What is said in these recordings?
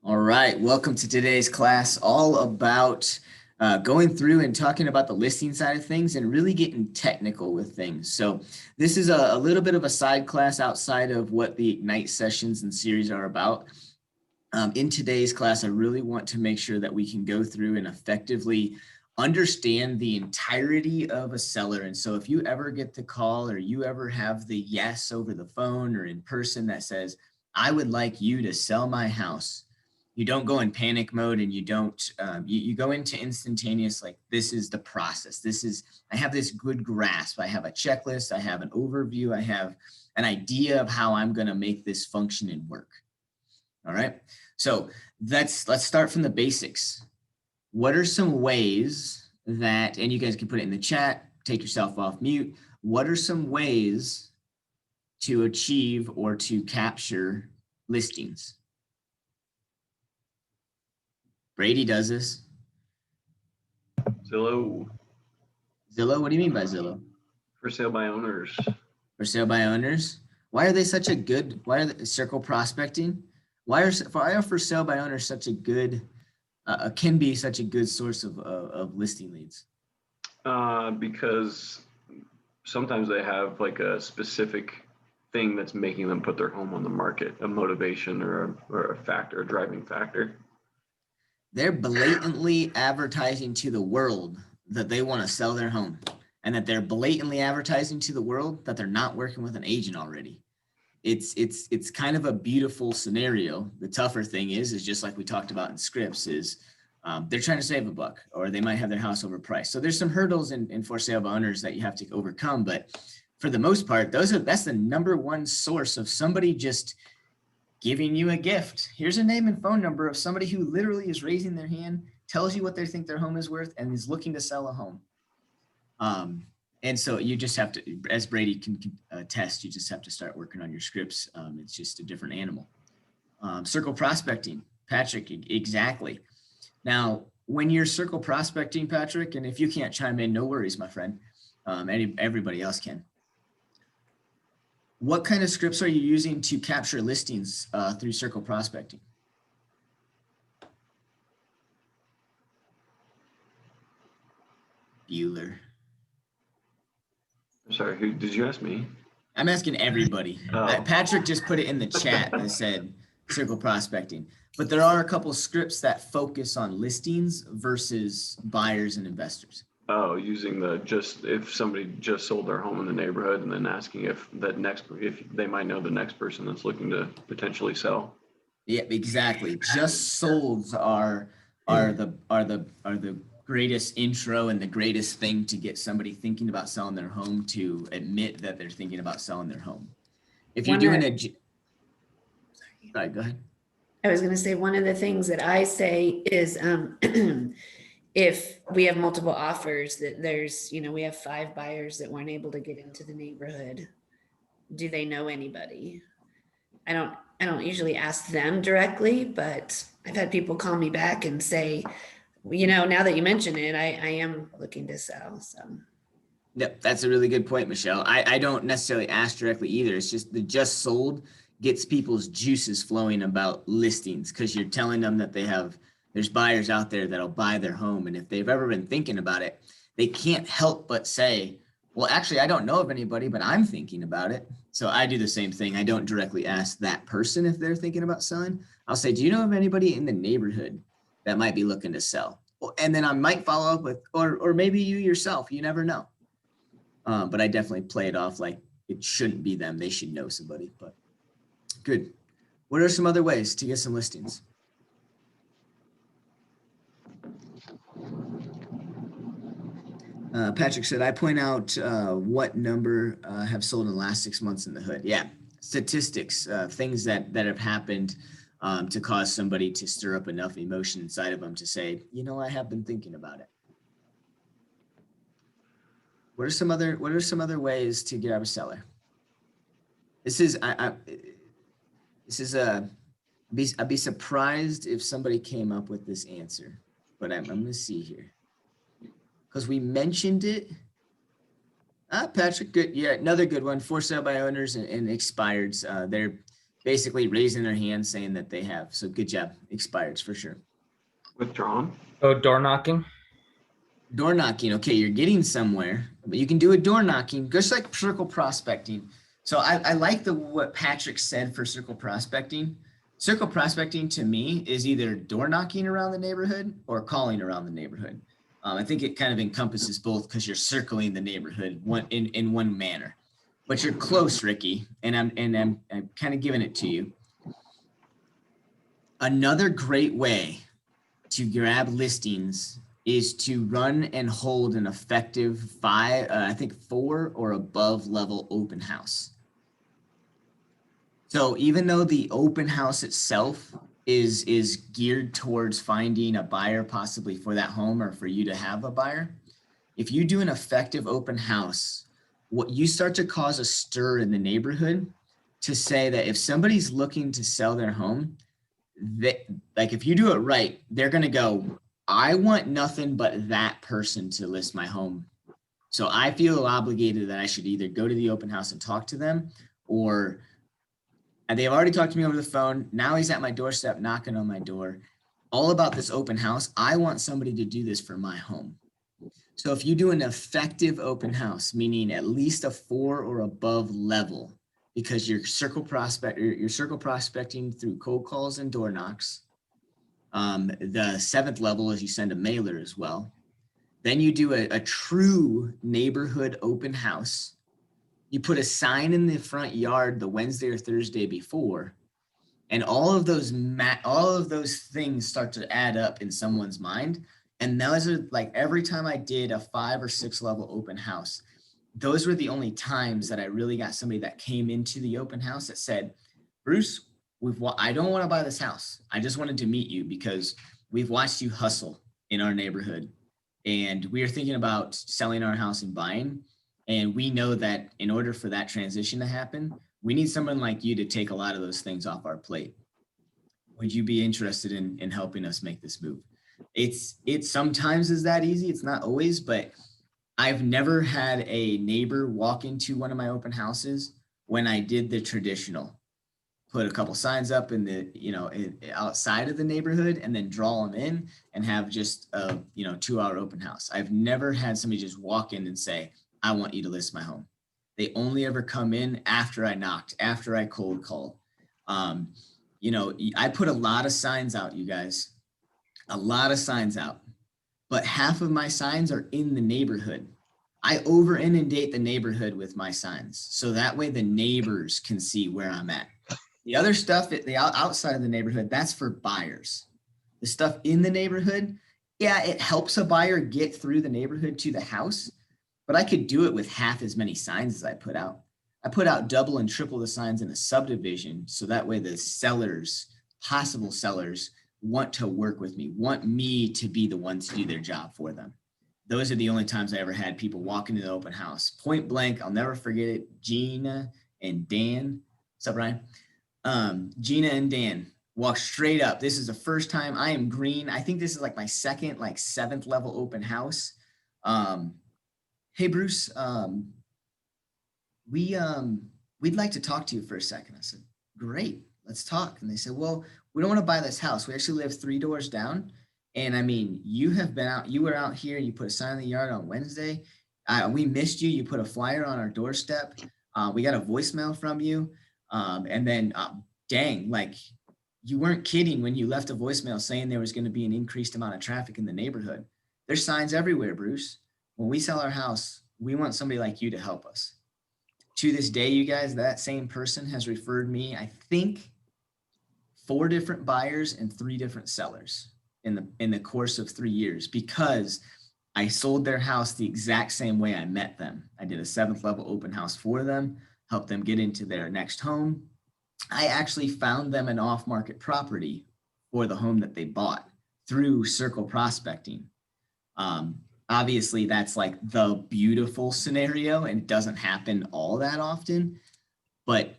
All right, welcome to today's class, all about going through and talking about the listing side of things and really getting technical with things. So this is a little bit of a side class outside of what the Ignite sessions and series are about. In today's class, I really want to make sure that we can go through and effectively understand the entirety of a seller. And so if you ever get the call or you ever have the yes over the phone or in person that says, I would like you to sell my house, you don't go in panic mode and you don't, you go into instantaneous, like this is the process. I have this good grasp. I have a checklist. I have an overview. I have an idea of how I'm going to make this function and work. All right. So let's start from the basics. What are some ways that, and you guys can put it in the chat, take yourself off mute. What are some ways to achieve or to capture listings? Brady does this. Zillow. Zillow? What do you mean by Zillow? For sale by owners. For sale by owners? Why are they such a good, why are they circle prospecting? Why are for sale by owners such a good, can be such a good source of listing leads? Because sometimes they have like a specific thing that's making them put their home on the market, a motivation or a factor, a driving factor. They're blatantly advertising to the world that they want to sell their home, and that they're blatantly advertising to the world that they're not working with an agent already. It's kind of a beautiful scenario. The tougher thing is just like we talked about in scripts, is they're trying to save a buck, or they might have their house overpriced. So there's some hurdles in for sale by owners that you have to overcome. But for the most part, that's the number one source of somebody just giving you a gift. Here's a name and phone number of somebody who literally is raising their hand, tells you what they think their home is worth, and is looking to sell a home. And so you just have to, as Brady can attest, you just have to start working on your scripts. It's just a different animal. Circle prospecting, Patrick, exactly. Now, when you're circle prospecting, Patrick, and if you can't chime in, no worries, my friend. Everybody else can. What kind of scripts are you using to capture listings through circle prospecting? Bueller. I'm sorry, who did you ask me? I'm asking everybody. Oh. Patrick just put it in the chat that said circle prospecting, but there are a couple scripts that focus on listings versus buyers and investors. Oh, using if somebody just sold their home in the neighborhood and then asking if they might know the next person that's looking to potentially sell. Yeah, exactly. Just solds are the greatest intro and the greatest thing to get somebody thinking about selling their home to admit that they're thinking about selling their home. If you're doing sorry, go ahead. I was going to say, one of the things that I say is if we have multiple offers, that there's, we have 5 buyers that weren't able to get into the neighborhood. Do they know anybody? I don't usually ask them directly, but I've had people call me back and say, now that you mention it, I am looking to sell. So. Yep, that's a really good point, Michelle. I don't necessarily ask directly either. It's just the just sold gets people's juices flowing about listings, because you're telling them that there's buyers out there that'll buy their home. And if they've ever been thinking about it, they can't help but say, well, actually, I don't know of anybody, but I'm thinking about it. So I do the same thing. I don't directly ask that person if they're thinking about selling. I'll say, do you know of anybody in the neighborhood that might be looking to sell? And then I might follow up with, or maybe you yourself, you never know. But I definitely play it off like it shouldn't be them. They should know somebody. But good. What are some other ways to get some listings? Patrick said, I point out what number have sold in the last 6 months in the hood. Yeah, statistics, things that have happened to cause somebody to stir up enough emotion inside of them to say, I have been thinking about it. What are some other ways to grab a seller? I'd be surprised if somebody came up with this answer, but I'm going to see here. Because we mentioned it. Patrick, good. Yeah, another good one. For sale by owners and expireds. basically raising their hand saying that they have. So good job. Expireds for sure. Withdrawn. Oh, door knocking. Door knocking. Okay, you're getting somewhere, but you can do a door knocking, just like circle prospecting. So I like what Patrick said for circle prospecting. Circle prospecting to me is either door knocking around the neighborhood or calling around the neighborhood. I think it kind of encompasses both because you're circling the neighborhood in one manner. But you're close, Ricky, and I'm kind of giving it to you. Another great way to grab listings is to run and hold an effective 4 or above level open house. So even though the open house itself is geared towards finding a buyer possibly for that home or for you to have a buyer, if you do an effective open house, what you start to cause a stir in the neighborhood to say that if somebody's looking to sell their home, like if you do it right, they're going to go, I want nothing but that person to list my home. So I feel obligated that I should either go to the open house and talk to them, or and they've already talked to me over the phone. Now he's at my doorstep, knocking on my door. All about this open house. I want somebody to do this for my home. So if you do an effective open house, meaning at least a 4 or above level, because you're circle prospecting through cold calls and door knocks. The 7th level is you send a mailer as well. Then you do a true neighborhood open house. You put a sign in the front yard the Wednesday or Thursday before, and all of those things start to add up in someone's mind. And those are like every time I did a 5 or 6 level open house, those were the only times that I really got somebody that came into the open house that said, Bruce, I don't want to buy this house. I just wanted to meet you because we've watched you hustle in our neighborhood, and we are thinking about selling our house and buying. And we know that in order for that transition to happen, we need someone like you to take a lot of those things off our plate. Would you be interested in helping us make this move? It sometimes is that easy. It's not always, but I've never had a neighbor walk into one of my open houses when I did the traditional, put a couple signs up in the, outside of the neighborhood and then draw them in and have just a, 2-hour open house. I've never had somebody just walk in and say, I want you to list my home. They only ever come in after I knocked, after I cold called. I put a lot of signs out, you guys, a lot of signs out, but half of my signs are in the neighborhood. I over inundate the neighborhood with my signs. So that way the neighbors can see where I'm at. The other stuff at the outside of the neighborhood, that's for buyers. The stuff in the neighborhood, yeah, it helps a buyer get through the neighborhood to the house, but I could do it with half as many signs as I put out. I put out double and triple the signs in a subdivision. So that way the sellers, possible sellers, want to work with me, want me to be the one to do their job for them. Those are the only times I ever had people walk into the open house. Point blank, I'll never forget it. Gina and Dan. What's up, Ryan? Gina and Dan walked straight up. This is the first time. I am green. I think this is like my second, 7th level open house. Hey, Bruce, we'd like to talk to you for a second. I said, great, let's talk. And they said, well, we don't want to buy this house. We actually live 3 doors down. And I mean, you were out here, you put a sign in the yard on Wednesday. We missed you. You put a flyer on our doorstep. We got a voicemail from you. And then dang, you weren't kidding when you left a voicemail saying there was going to be an increased amount of traffic in the neighborhood. There's signs everywhere, Bruce. When we sell our house, we want somebody like you to help us. To this day, you guys, that same person has referred me, I think, 4 different buyers and 3 different sellers in the course of 3 years, because I sold their house the exact same way I met them. I did a 7th level open house for them, helped them get into their next home. I actually found them an off-market property for the home that they bought through circle prospecting. Obviously, that's like the beautiful scenario, and it doesn't happen all that often. But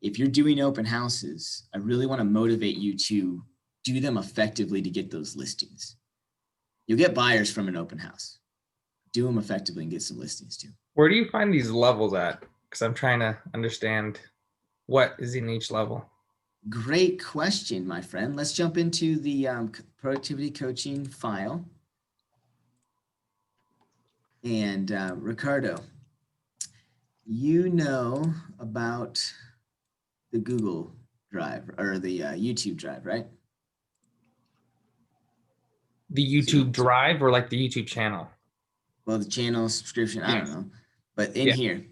if you're doing open houses, I really want to motivate you to do them effectively to get those listings. You'll get buyers from an open house. Do them effectively and get some listings too. Where do you find these levels at? Because I'm trying to understand what is in each level? Great question, my friend. Let's jump into the productivity coaching file. And Ricardo, you know about the Google Drive or the YouTube Drive, right? The YouTube Drive or like the YouTube channel? Well, the channel subscription, I don't Yes. know. But in Yeah. here,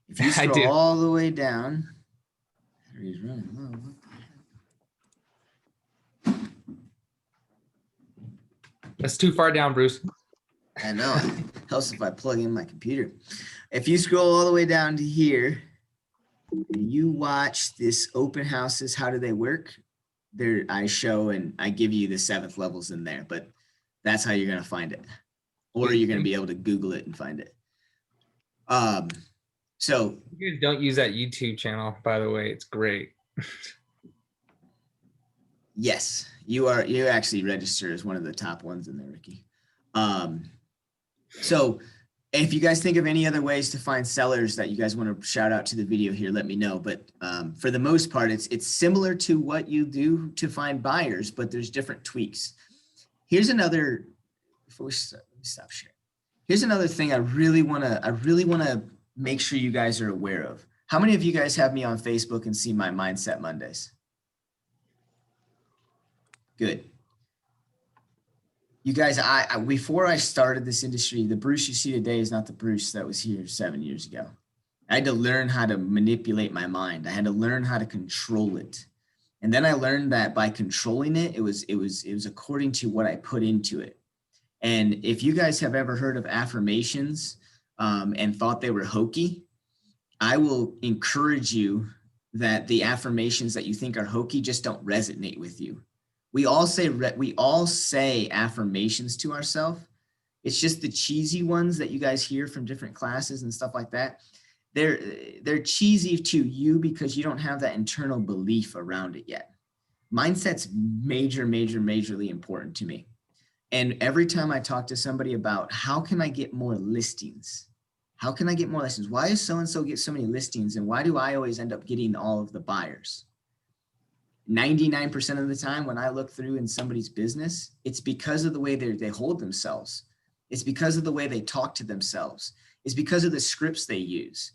if you I scroll do. all the way down, battery's running low. What the heck? That's too far down, Bruce. I know. It helps if I plug in my computer. If you scroll all the way down to here, and you watch this open houses, how do they work? There, I show and I give you the 7th levels in there, but that's how you're gonna find it, or you're gonna be able to Google it and find it. So You guys don't use that YouTube channel, by the way. It's great. yes, you actually register as one of the top ones in there, Ricky. So if you guys think of any other ways to find sellers that you guys want to shout out to the video here, let me know. But for the most part, it's similar to what you do to find buyers, but there's different tweaks. Here's another, before we stop sharing. Here's another thing I really want to make sure you guys are aware of. How many of you guys have me on Facebook and see my Mindset Mondays? Good. You guys, before I started this industry, the Bruce you see today is not the Bruce that was here 7 years ago. I had to learn how to manipulate my mind. I had to learn how to control it. And then I learned that by controlling it, it was according to what I put into it. And if you guys have ever heard of affirmations and thought they were hokey, I will encourage you that the affirmations that you think are hokey just don't resonate with you. We all say affirmations to ourselves. It's just the cheesy ones that you guys hear from different classes and stuff like that. They're cheesy to you because you don't have that internal belief around it yet. Mindset's majorly important to me. And every time I talk to somebody about how can I get more listings? How can I get more listings? Why does so-and-so get so many listings? And why do I always end up getting all of the buyers? 99% of the time when I look through in somebody's business, it's because of the way they hold themselves. It's because of the way they talk to themselves. It's because of the scripts they use.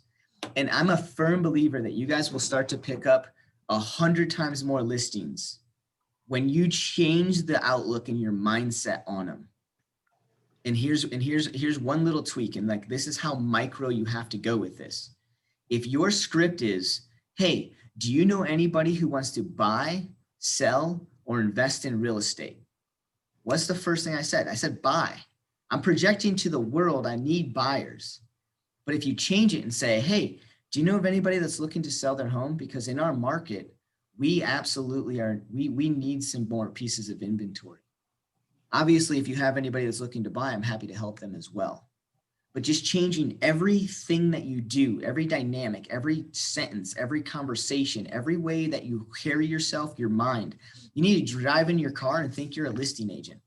And I'm a firm believer that you guys will start to pick up 100 times more listings when you change the outlook and your mindset on them. And here's one little tweak. And like, this is how micro you have to go with this. If your script is, hey, do you know anybody who wants to buy, sell, or invest in real estate? What's the first thing I said? I said, buy. I'm projecting to the world, I need buyers. But if you change it and say, hey, do you know of anybody that's looking to sell their home? Because in our market, we absolutely are, we need some more pieces of inventory. Obviously, if you have anybody that's looking to buy, I'm happy to help them as well. But just changing everything that you do, every dynamic, every sentence, every conversation, every way that you carry yourself, your mind. You need to drive in your car and think you're a listing agent.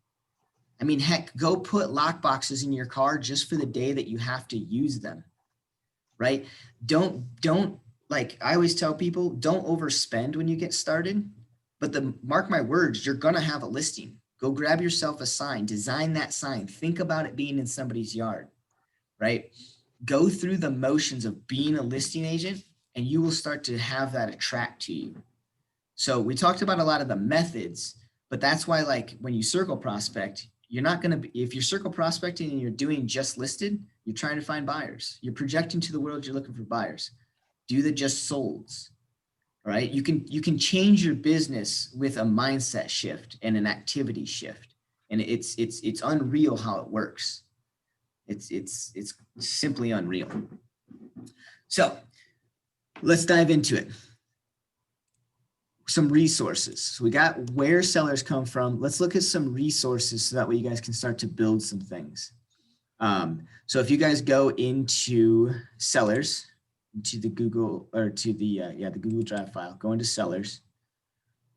I mean, heck, go put lock boxes in your car just for the day that you have to use them, right? Don't like I always tell people, don't overspend when you get started. But mark my words, you're gonna have a listing. Go grab yourself a sign, design that sign. Think about it being in somebody's yard. Right? Go through the motions of being a listing agent and you will start to have that attract to you. So we talked about a lot of the methods, but that's why like when you circle prospect, you're not going to be, if you're circle prospecting and you're doing just listed, you're trying to find buyers. You're projecting to the world, you're looking for buyers. Do the just solds. All right? You can change your business with a mindset shift and an activity shift. And it's unreal how it works. It's simply unreal. So let's dive into it. Some resources. So we got where sellers come from. Let's look at some resources so that way you guys can start to build some things. So if you guys go into sellers, to the Google or to the Google Drive file, go into sellers.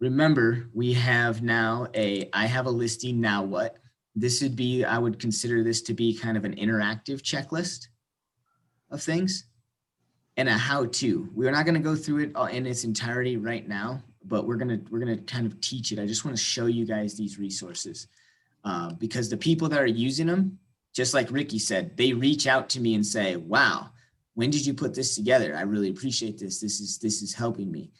Remember, we have now I have a listing, now what? This would be, I would consider this to be kind of an interactive checklist of things. and a how-to. We're not going to go through it in its entirety right now, but we're gonna kind of teach it. I just want to show you guys these resources because the people that are using them, just like Ricky said, they reach out to me and say, wow, when did you put this together? I really appreciate this. This is helping me.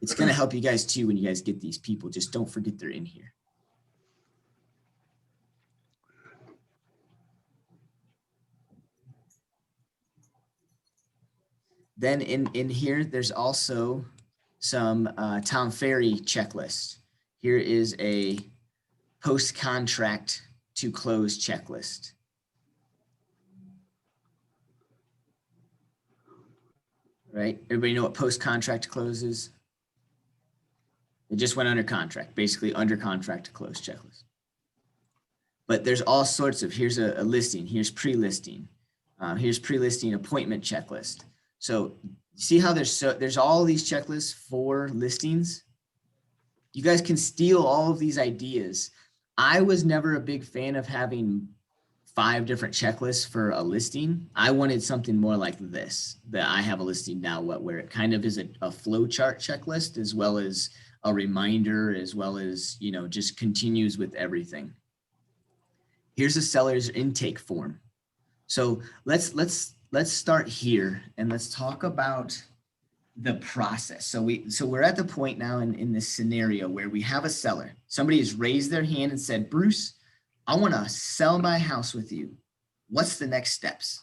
It's going to help you guys too when you guys get these people. Just don't forget they're in here. Then in here, there's also some Tom Ferry checklist. Here is a post-contract to close checklist. Right? Everybody know what post-contract to close is? It just went under contract, basically under contract to close checklist. But there's all sorts of, here's a listing, here's pre-listing, here's pre-listing appointment checklist. So see how there's all these checklists for listings? You guys can steal all of these ideas. I was never a big fan of having 5 different checklists for a listing. I wanted something more like this, that I have a listing now, where it kind of is a flow chart checklist, as well as a reminder, as well as, you know, just continues with everything. Here's a seller's intake form. So let's start here and let's talk about the process. So we're at the point now in this scenario where we have a seller. Somebody has raised their hand and said, Bruce, I want to sell my house with you. What's the next steps?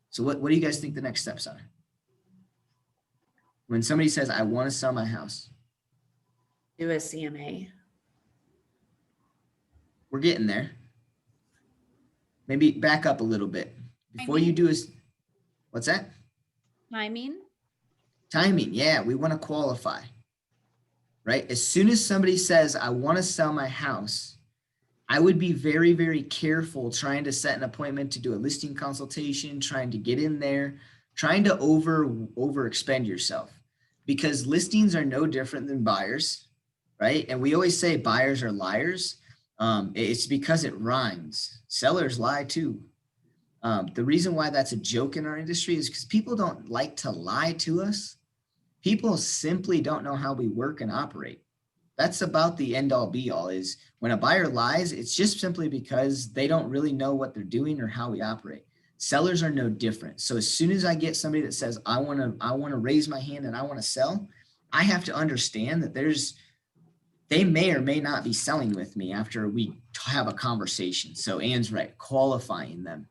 So what do you guys think the next steps are? When somebody says, I want to sell my house. Do a CMA. We're getting there. Maybe back up a little bit. Before you do is, what's that? Timing. Timing, yeah, we want to qualify, right? As soon as somebody says, I want to sell my house, I would be very, very careful trying to set an appointment to do a listing consultation, trying to get in there, trying to overexpend yourself, because listings are no different than buyers, right? And we always say buyers are liars. It's because it rhymes. Sellers lie too. The reason why that's a joke in our industry is because people don't like to lie to us. People simply don't know how we work and operate. That's about the end all be all. Is when a buyer lies, it's just simply because they don't really know what they're doing or how we operate. Sellers are no different. So as soon as I get somebody that says, I want to raise my hand and I want to sell, I have to understand that they may or may not be selling with me after we have a conversation. So Ann's right, qualifying them.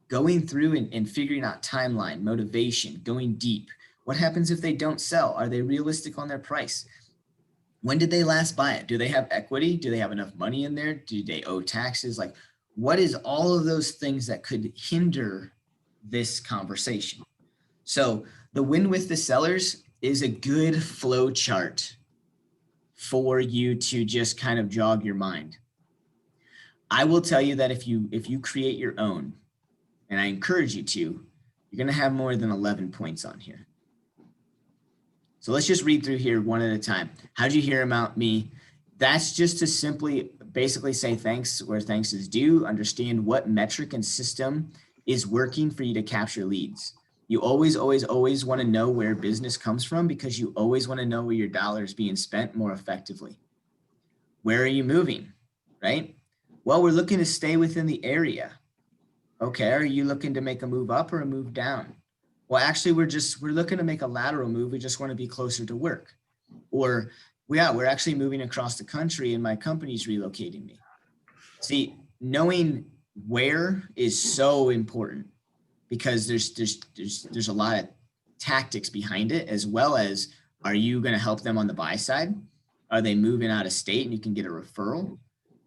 Going through and figuring out timeline, motivation, going deep. What happens if they don't sell? Are they realistic on their price? When did they last buy it? Do they have equity? Do they have enough money in there? Do they owe taxes? Like, what is all of those things that could hinder this conversation? So the win with the sellers is a good flow chart for you to just kind of jog your mind. I will tell you that if you create your own, and I encourage you to, you're going to have more than 11 points on here. So let's just read through here one at a time. How'd you hear about me? That's just to basically say thanks where thanks is due, understand what metric and system is working for you to capture leads. You always, always, always want to know where business comes from, because you always want to know where your dollar is being spent more effectively. Where are you moving, right? Well, we're looking to stay within the area. Okay, are you looking to make a move up or a move down? Well, actually, we're looking to make a lateral move. We just want to be closer to work. Or, yeah, we're actually moving across the country and my company's relocating me. See, knowing where is so important, because there's a lot of tactics behind it, as well as, are you going to help them on the buy side? Are they moving out of state and you can get a referral?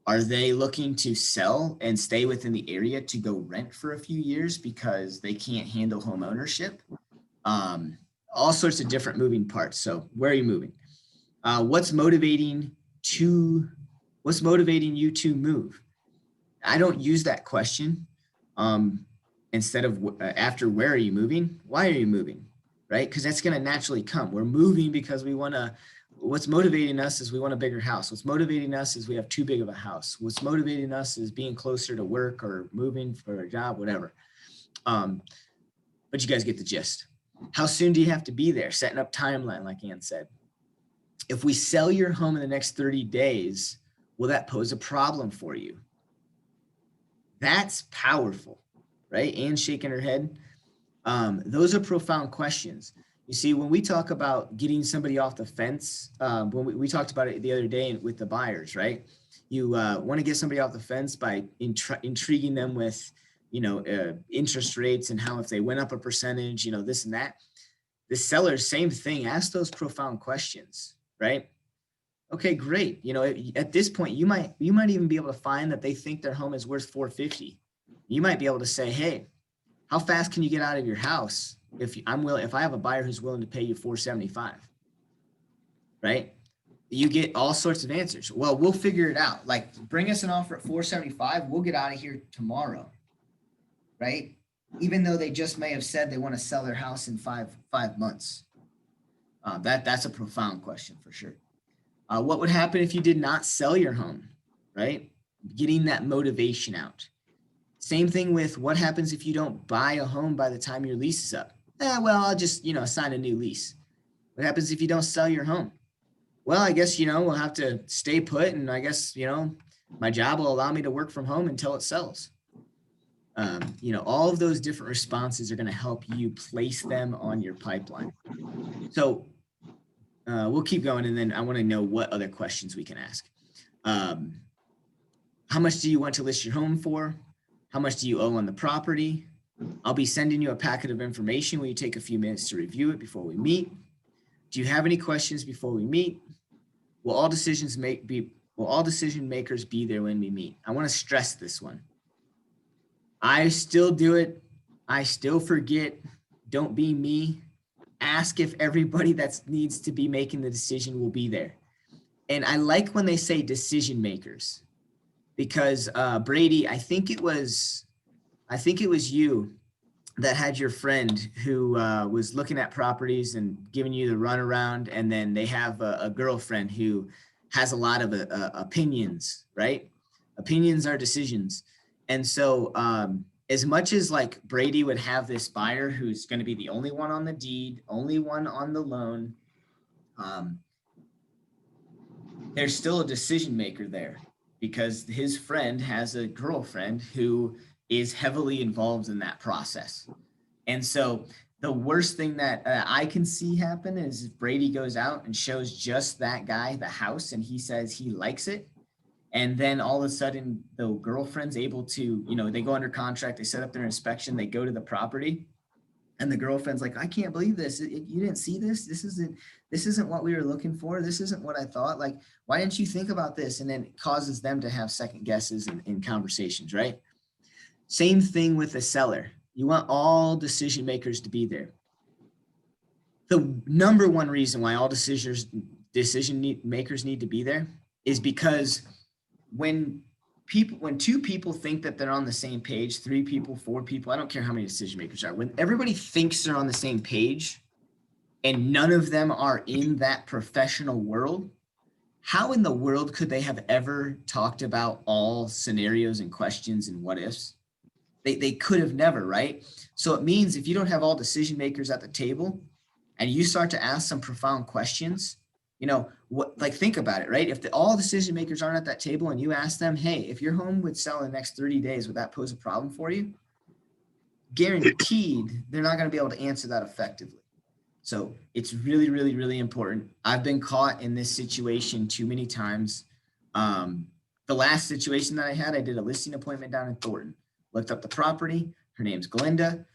Are they looking to sell and stay within the area to go rent for a few years because they can't handle home ownership? All sorts of different moving parts. So where are you moving? What's motivating you to move? I don't use that question. Instead of after where are you moving? Why are you moving? Right? Because that's going to naturally come. We're moving because we want to. What's motivating us is we want a bigger house. What's motivating us is we have too big of a house. What's motivating us is being closer to work or moving for a job, whatever. but you guys get the gist. How soon do you have to be there? Setting up timeline, like Ann said. If we sell your home in the next 30 days, will that pose a problem for you? That's powerful, right? Ann's shaking her head. Those are profound questions. You see, when we talk about getting somebody off the fence, when we talked about it the other day with the buyers, right? You want to get somebody off the fence by intriguing them with, interest rates and how if they went up a percentage, this and that. The sellers, same thing. Ask those profound questions, right? Okay, great. At this point, you might even be able to find that they think their home is worth $450. You might be able to say, hey, how fast can you get out of your house if I have a buyer who's willing to pay you $475, right? You get all sorts of answers. Well, we'll figure it out. Like, bring us an offer at $475. We'll get out of here tomorrow, right? Even though they just may have said they want to sell their house in five months. That's a profound question for sure. What would happen if you did not sell your home, right? Getting that motivation out. Same thing with what happens if you don't buy a home by the time your lease is up. Well, I'll just, sign a new lease. What happens if you don't sell your home? Well, I guess, we'll have to stay put, and I guess, my job will allow me to work from home until it sells. All of those different responses are going to help you place them on your pipeline. So we'll keep going, and then I want to know what other questions we can ask. How much do you want to list your home for? How much do you owe on the property? I'll be sending you a packet of information. Will you take a few minutes to review it before we meet? Do you have any questions before we meet? Will all decision makers be there when we meet? I want to stress this one. I still do it. I still forget. Don't be me. Ask if everybody that needs to be making the decision will be there. And I like when they say decision makers, because Brady, I think it was you that had your friend who was looking at properties and giving you the runaround, and then they have a girlfriend who has a lot of opinions, right? Opinions are decisions. And so as much as like Brady would have this buyer who's going to be the only one on the deed, only one on the loan, there's still a decision maker there, because his friend has a girlfriend who is heavily involved in that process. And so the worst thing that I can see happen is if Brady goes out and shows just that guy the house and he says he likes it, and then all of a sudden the girlfriend's able to, they go under contract, they set up their inspection, they go to the property, and the girlfriend's like, I can't believe this. You didn't see this? This isn't what we were looking for. This isn't what I thought. Like, why didn't you think about this? And then it causes them to have second guesses in conversations, right? Same thing with the seller. You want all decision makers to be there. The number one reason why all decision makers need to be there is because when two people think that they're on the same page, 3 people, 4 people, I don't care how many decision makers are, when everybody thinks they're on the same page and none of them are in that professional world, how in the world could they have ever talked about all scenarios and questions and what ifs? They could have never, right? So it means if you don't have all decision makers at the table and you start to ask some profound questions, think about it, right? If all decision makers aren't at that table and you ask them, hey, if your home would sell in the next 30 days, would that pose a problem for you? Guaranteed, they're not going to be able to answer that effectively. So it's really, really, really important. I've been caught in this situation too many times. The last situation that I had, I did a listing appointment down in Thornton. Looked up the property. Her name's Glenda.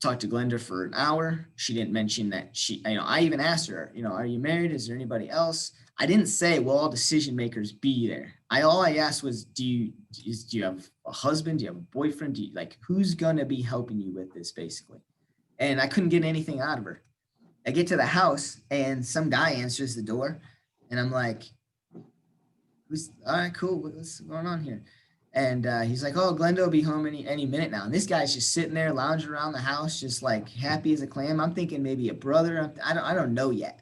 Talked to Glenda for an hour. She didn't mention that I even asked her, are you married? Is there anybody else? I didn't say, will all decision makers be there? All I asked was, do you have a husband? Do you have a boyfriend? Who's going to be helping you with this, basically? And I couldn't get anything out of her. I get to the house and some guy answers the door and I'm like, all right, cool. What's going on here? And he's like, oh, Glenda will be home any minute now. And this guy's just sitting there lounging around the house, just like happy as a clam. I'm thinking maybe a brother. I don't know yet.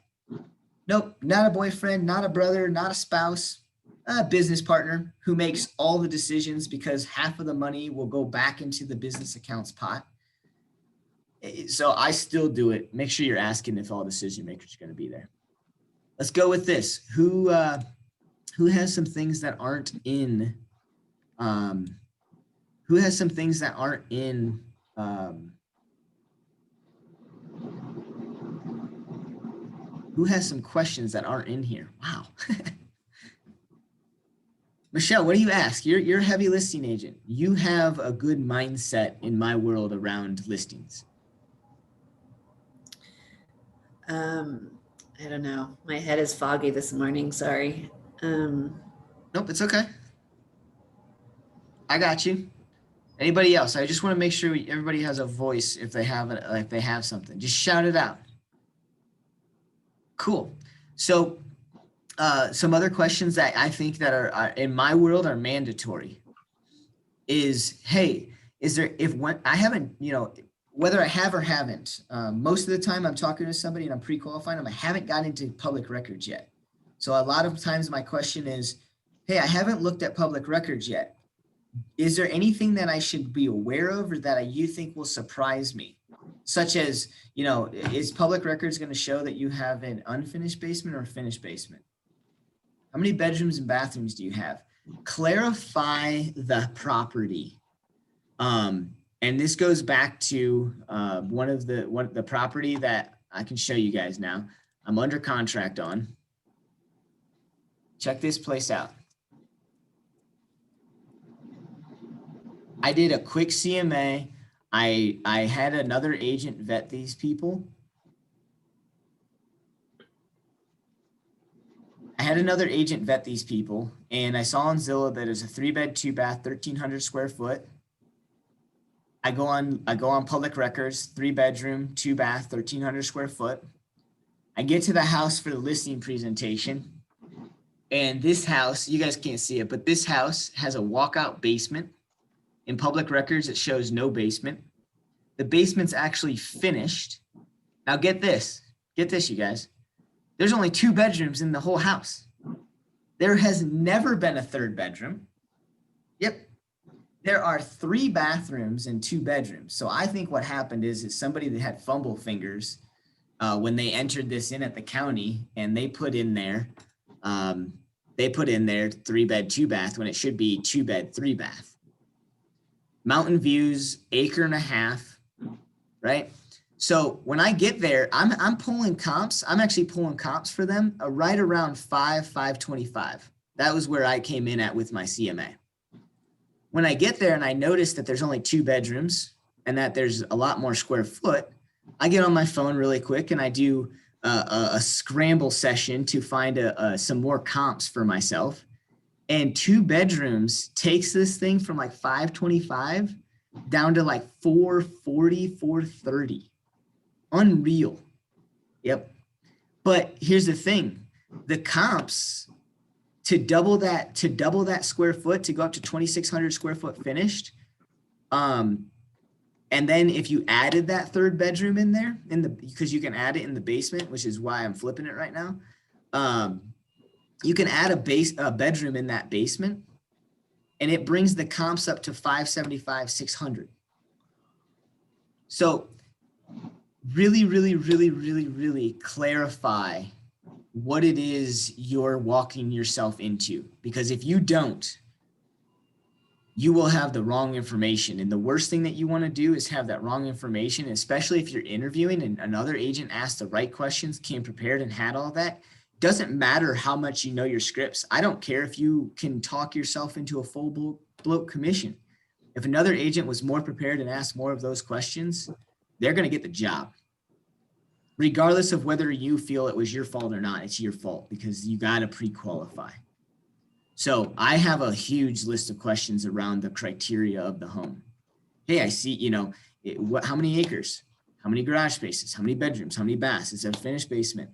Nope, not a boyfriend, not a brother, not a spouse, a business partner who makes all the decisions because half of the money will go back into the business accounts pot. So I still do it. Make sure you're asking if all decision makers are going to be there. Let's go with this. Who has some things that aren't in, who has some things that aren't in, who has some questions that aren't in here? Wow. Michelle, what do you ask? You're a heavy listing agent. You have a good mindset in my world around listings. I don't know. My head is foggy this morning. Sorry. Nope, it's okay. I got you. Anybody else? I just want to make sure everybody has a voice if they have it, if they have something. Just shout it out. Cool. So some other questions that I think that are in my world are mandatory is, hey, is there, I haven't, you know, whether I have or haven't, most of the time I'm talking to somebody and I'm pre-qualifying them, I haven't gotten into public records yet. So a lot of times my question is, hey, I haven't looked at public records yet. Is there anything that I should be aware of or that you think will surprise me? Such as, you know, is public records going to show that you have an unfinished basement or a finished basement? How many bedrooms and bathrooms do you have? Clarify the property. And this goes back to the property that I can show you guys now. I'm under contract on. Check this place out. I did a quick CMA. I had another agent vet these people. And I saw on Zillow that it's a 3-bed, 2-bath, 1,300 square foot. I go on public records, 3-bedroom, 2-bath, 1,300 square foot. I get to the house for the listing presentation. And this house, you guys can't see it, but this house has a walkout basement. In public records, it shows no basement. The basement's actually finished. Now get this, you guys. There's only 2 bedrooms in the whole house. There has never been a 3rd bedroom. Yep. There are 3 bathrooms and 2 bedrooms. So I think what happened is somebody that had fumble fingers when they entered this in at the county, and they put in there 3-bed, 2-bath when it should be 2-bed, 3-bath. Mountain views, 1.5 acres, right? So when I get there, I'm pulling comps. I'm actually pulling comps for them right around 525. That was where I came in at with my CMA. When I get there and I notice that there's only 2 bedrooms and that there's a lot more square foot, I get on my phone really quick and I do a scramble session to find some more comps for myself. And 2 bedrooms takes this thing from like 525 down to like 440, 430. Unreal. Yep. But here's the thing. The comps to double that square foot, to go up to 2,600 square foot finished. And then if you added that 3rd bedroom in there because you can add it in the basement, which is why I'm flipping it right now. You can add a bedroom in that basement and it brings the comps up to 575, 600. So really, really, really, really, really clarify what it is you're walking yourself into, because if you don't, you will have the wrong information. And the worst thing that you want to do is have that wrong information, especially if you're interviewing and another agent asked the right questions, came prepared and had all that. Doesn't matter how much you know your scripts. I don't care if you can talk yourself into a full bloat commission. If another agent was more prepared and asked more of those questions, they're going to get the job. Regardless of whether you feel it was your fault or not, it's your fault because you got to pre-qualify. So I have a huge list of questions around the criteria of the home. Hey, I see, you know, how many acres, how many garage spaces, how many bedrooms, how many baths, is it a finished basement?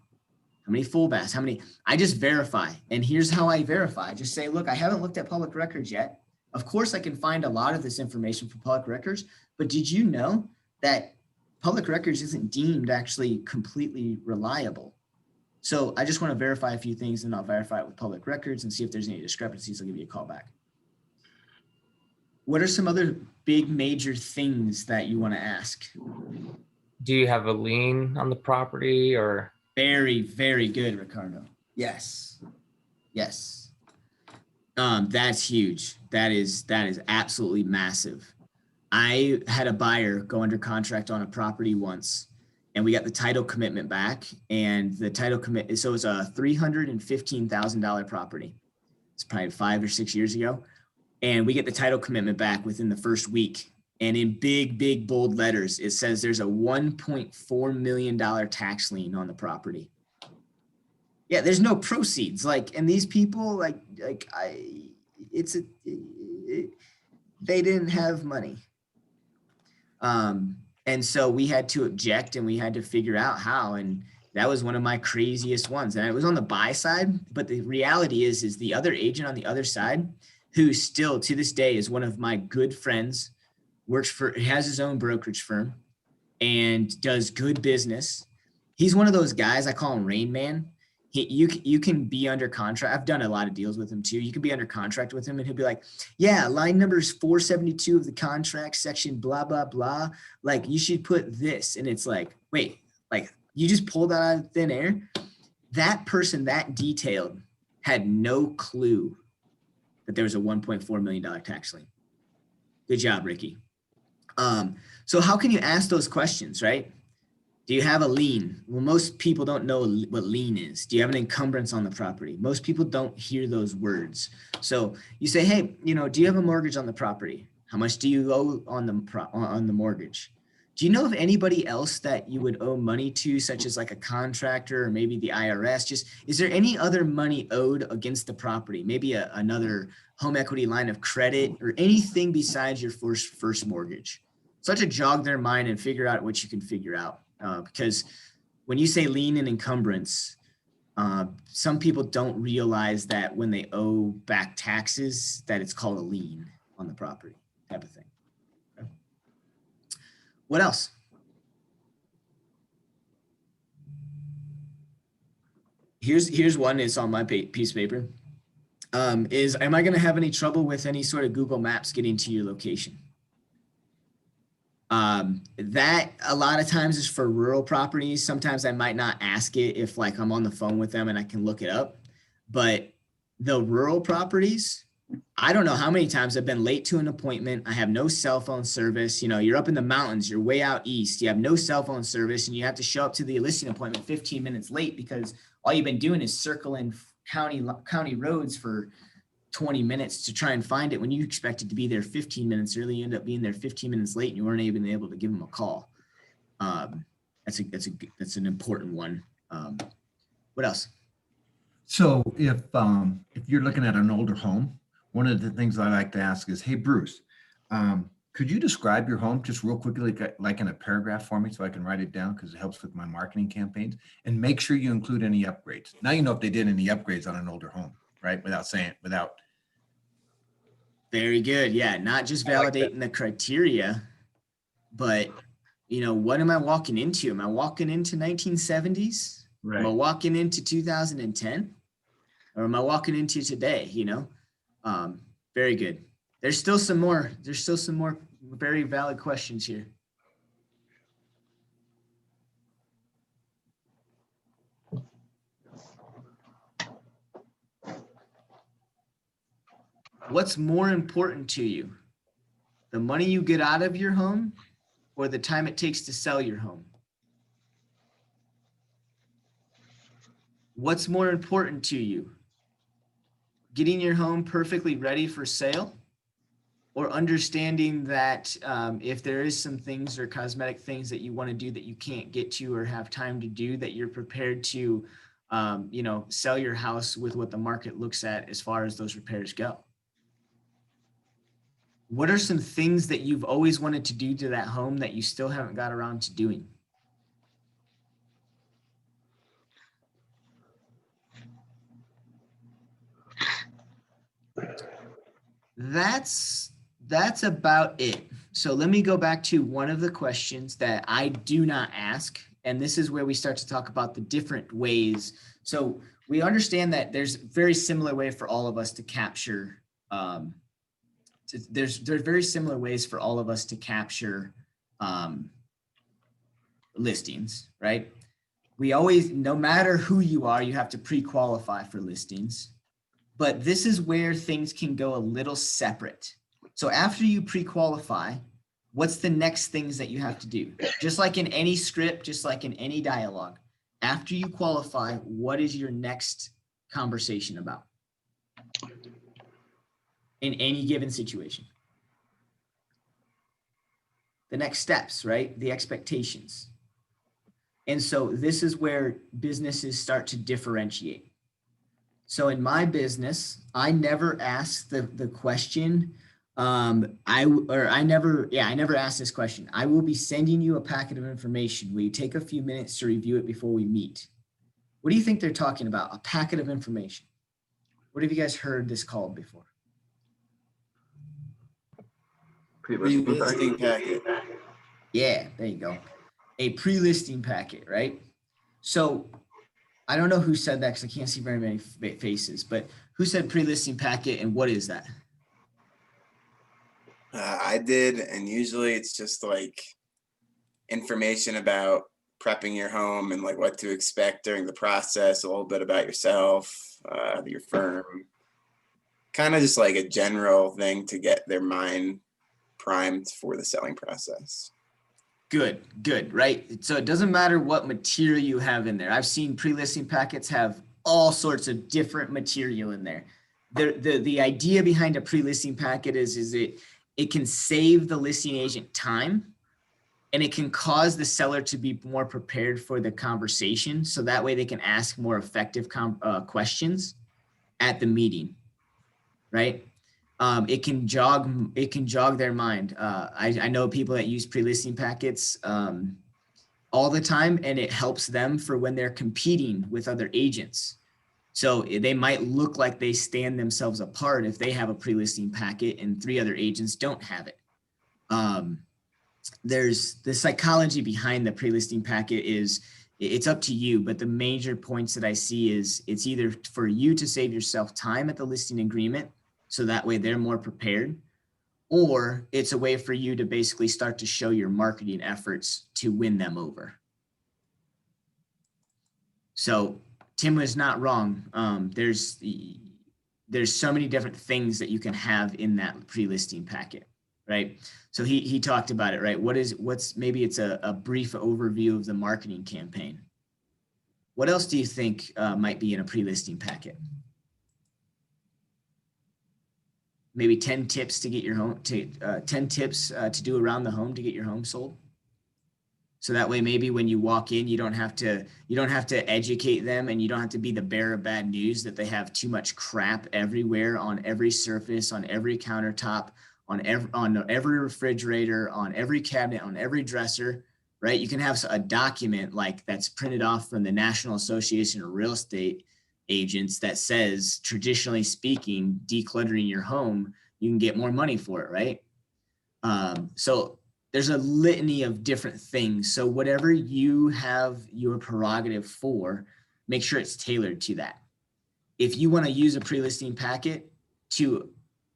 How many full baths? How many? I just verify. And here's how I verify. I just say, look, I haven't looked at public records yet. Of course, I can find a lot of this information from public records, but did you know that public records isn't deemed actually completely reliable? So I just want to verify a few things and I'll verify it with public records and see if there's any discrepancies. I'll give you a call back. What are some other big major things that you want to ask? Do you have a lien on the property or? Very, very good, Ricardo. Yes. Yes. That's huge. That is absolutely massive. I had a buyer go under contract on a property once, and we got the title commitment back. And the title commit, so it was a $315,000 property. It's probably 5 or 6 years ago, and we get the title commitment back within the first week. And in big, big, bold letters, it says there's a $1.4 million tax lien on the property. Yeah, there's no proceeds. Like, and these people, they didn't have money. And so we had to object and we had to figure out how, and that was one of my craziest ones. And it was on the buy side, but the reality is the other agent on the other side, who still to this day is one of my good friends, has his own brokerage firm and does good business. He's one of those guys, I call him Rain Man. You can be under contract. I've done a lot of deals with him too. You can be under contract with him and he'll be like, yeah, line number is 472 of the contract section, blah, blah, blah. Like, you should put this. And it's like, wait, like, you just pulled that out of thin air? That person that detailed had no clue that there was a $1.4 million tax lien. Good job, Ricky. So how can you ask those questions, right? Do you have a lien? Well, most people don't know what lien is. Do you have an encumbrance on the property? Most people don't hear those words. So you say, hey, do you have a mortgage on the property? How much do you owe on the mortgage? Do you know of anybody else that you would owe money to, such as like a contractor or maybe the IRS? Just, is there any other money owed against the property? Maybe another home equity line of credit or anything besides your first mortgage? So to jog their mind and figure out what you can figure out. Because when you say lien and encumbrance, some people don't realize that when they owe back taxes, that it's called a lien on the property type of thing. Okay. What else? Here's one. It's on my piece of paper. Am I going to have any trouble with any sort of Google Maps getting to your location? That a lot of times is for rural properties. Sometimes I might not ask it if like I'm on the phone with them and I can look it up, but the rural properties, I don't know how many times I've been late to an appointment. I have no cell phone service. You're up in the mountains, you're way out east, you have no cell phone service, and you have to show up to the listing appointment 15 minutes late because all you've been doing is circling county roads for 20 minutes to try and find it when you expected to be there 15 minutes early. You end up being there 15 minutes late and you weren't even able to give them a call. That's an important one. What else? So if you're looking at an older home, one of the things I like to ask is, hey, Bruce, could you describe your home just real quickly, like in a paragraph for me so I can write it down because it helps with my marketing campaigns, and make sure you include any upgrades. Now, if they did any upgrades on an older home, right? Without. Very good. Yeah. Not just validating the criteria, but what am I walking into? Am I walking into 1970s? Right. Am I walking into 2010? Or am I walking into today? Very good. There's still some more very valid questions here. What's more important to you? The money you get out of your home or the time it takes to sell your home? What's more important to you? Getting your home perfectly ready for sale, or understanding that if there is some things or cosmetic things that you want to do that you can't get to or have time to do, that you're prepared to sell your house with what the market looks at as far as those repairs go? What are some things that you've always wanted to do to that home that you still haven't got around to doing? That's about it. So let me go back to one of the questions that I do not ask. And this is where we start to talk about the different ways. So we understand that there's a very similar way for all of us to capture there's very similar ways for all of us to capture listings, right? We always, no matter who you are, you have to pre-qualify for listings. But this is where things can go a little separate. So after you pre-qualify, what's the next things that you have to do? Just like in any script, just like in any dialogue, after you qualify, what is your next conversation about in any given situation? The next steps, right? The expectations. And so this is where businesses start to differentiate. So in my business, I never ask the question. I never asked this question. I will be sending you a packet of information. Will you take a few minutes to review it before we meet? What do you think they're talking about? A packet of information. What have you guys heard this called before? Pre-listing packet. Yeah, there you go. A pre-listing packet, right? So I don't know who said that because I can't see very many faces, but who said pre-listing packet and what is that? I did, and usually it's just like information about prepping your home and like what to expect during the process, a little bit about yourself, your firm, kind of just like a general thing to get their mind primed for the selling process. Good, right? So it doesn't matter what material you have in there. I've seen pre-listing packets have all sorts of different material in there. The idea behind a pre-listing packet is it can save the listing agent time, and it can cause the seller to be more prepared for the conversation. So that way they can ask more effective questions at the meeting, right? It can jog their mind. I know people that use pre-listing packets all the time, and it helps them for when they're competing with other agents. So they might look like they stand themselves apart if they have a pre-listing packet and 3 other agents don't have it. There's the psychology behind the pre-listing packet is it's up to you, but the major points that I see is it's either for you to save yourself time at the listing agreement, so that way they're more prepared, or it's a way for you to basically start to show your marketing efforts to win them over. So Tim was not wrong. There's so many different things that you can have in that pre-listing packet, right? So he talked about it, right? Maybe it's a brief overview of the marketing campaign. What else do you think might be in a pre-listing packet? Maybe 10 tips to get your home 10 tips to do around the home to get your home sold. So that way, maybe when you walk in, you don't have to educate them, and you don't have to be the bearer of bad news that they have too much crap everywhere on every surface, on every countertop, on every refrigerator, on every cabinet, on every dresser, right? You can have a document like that's printed off from the National Association of Real Estate Agents that says, traditionally speaking, decluttering your home, you can get more money for it, right? So there's a litany of different things. So whatever you have your prerogative for, make sure it's tailored to that. If you want to use a pre-listing packet to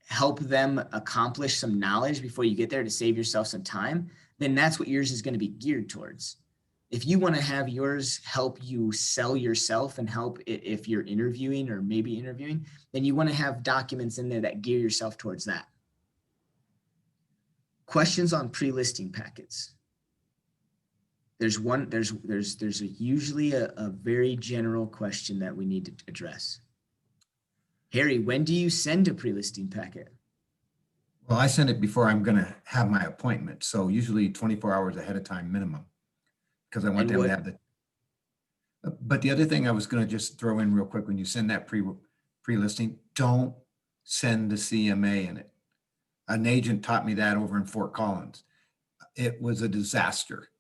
help them accomplish some knowledge before you get there to save yourself some time, then that's what yours is going to be geared towards. If you want to have yours help you sell yourself and help if you're interviewing or maybe interviewing, then you want to have documents in there that gear yourself towards that. Questions on pre-listing packets. There's usually a very general question that we need to address. Harry, when do you send a pre-listing packet? Well, I send it before I'm going to have my appointment. So usually 24 hours ahead of time minimum, because I want them to have the. But the other thing I was going to just throw in real quick, when you send that pre-listing, don't send the CMA in it. An agent taught me that over in Fort Collins. It was a disaster,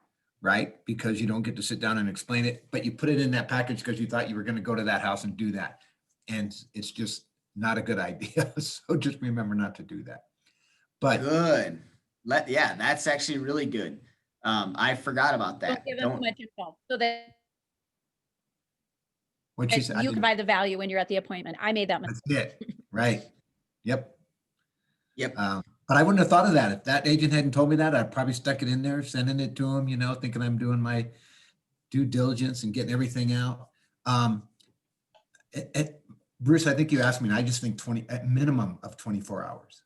right? Because you don't get to sit down and explain it, but you put it in that package because you thought you were going to go to that house and do that. And it's just not a good idea. So just remember not to do that. But good. Yeah, that's actually really good. I forgot about that. Don't give them too much info so that what she said, you provide the value when you're at the appointment. I made that mistake. that's it, right? Yep. Yep. But I wouldn't have thought of that. If that agent hadn't told me that, I'd probably stuck it in there, sending it to him, thinking I'm doing my due diligence and getting everything out. Bruce, I think you asked me, and I just think at minimum of 24 hours.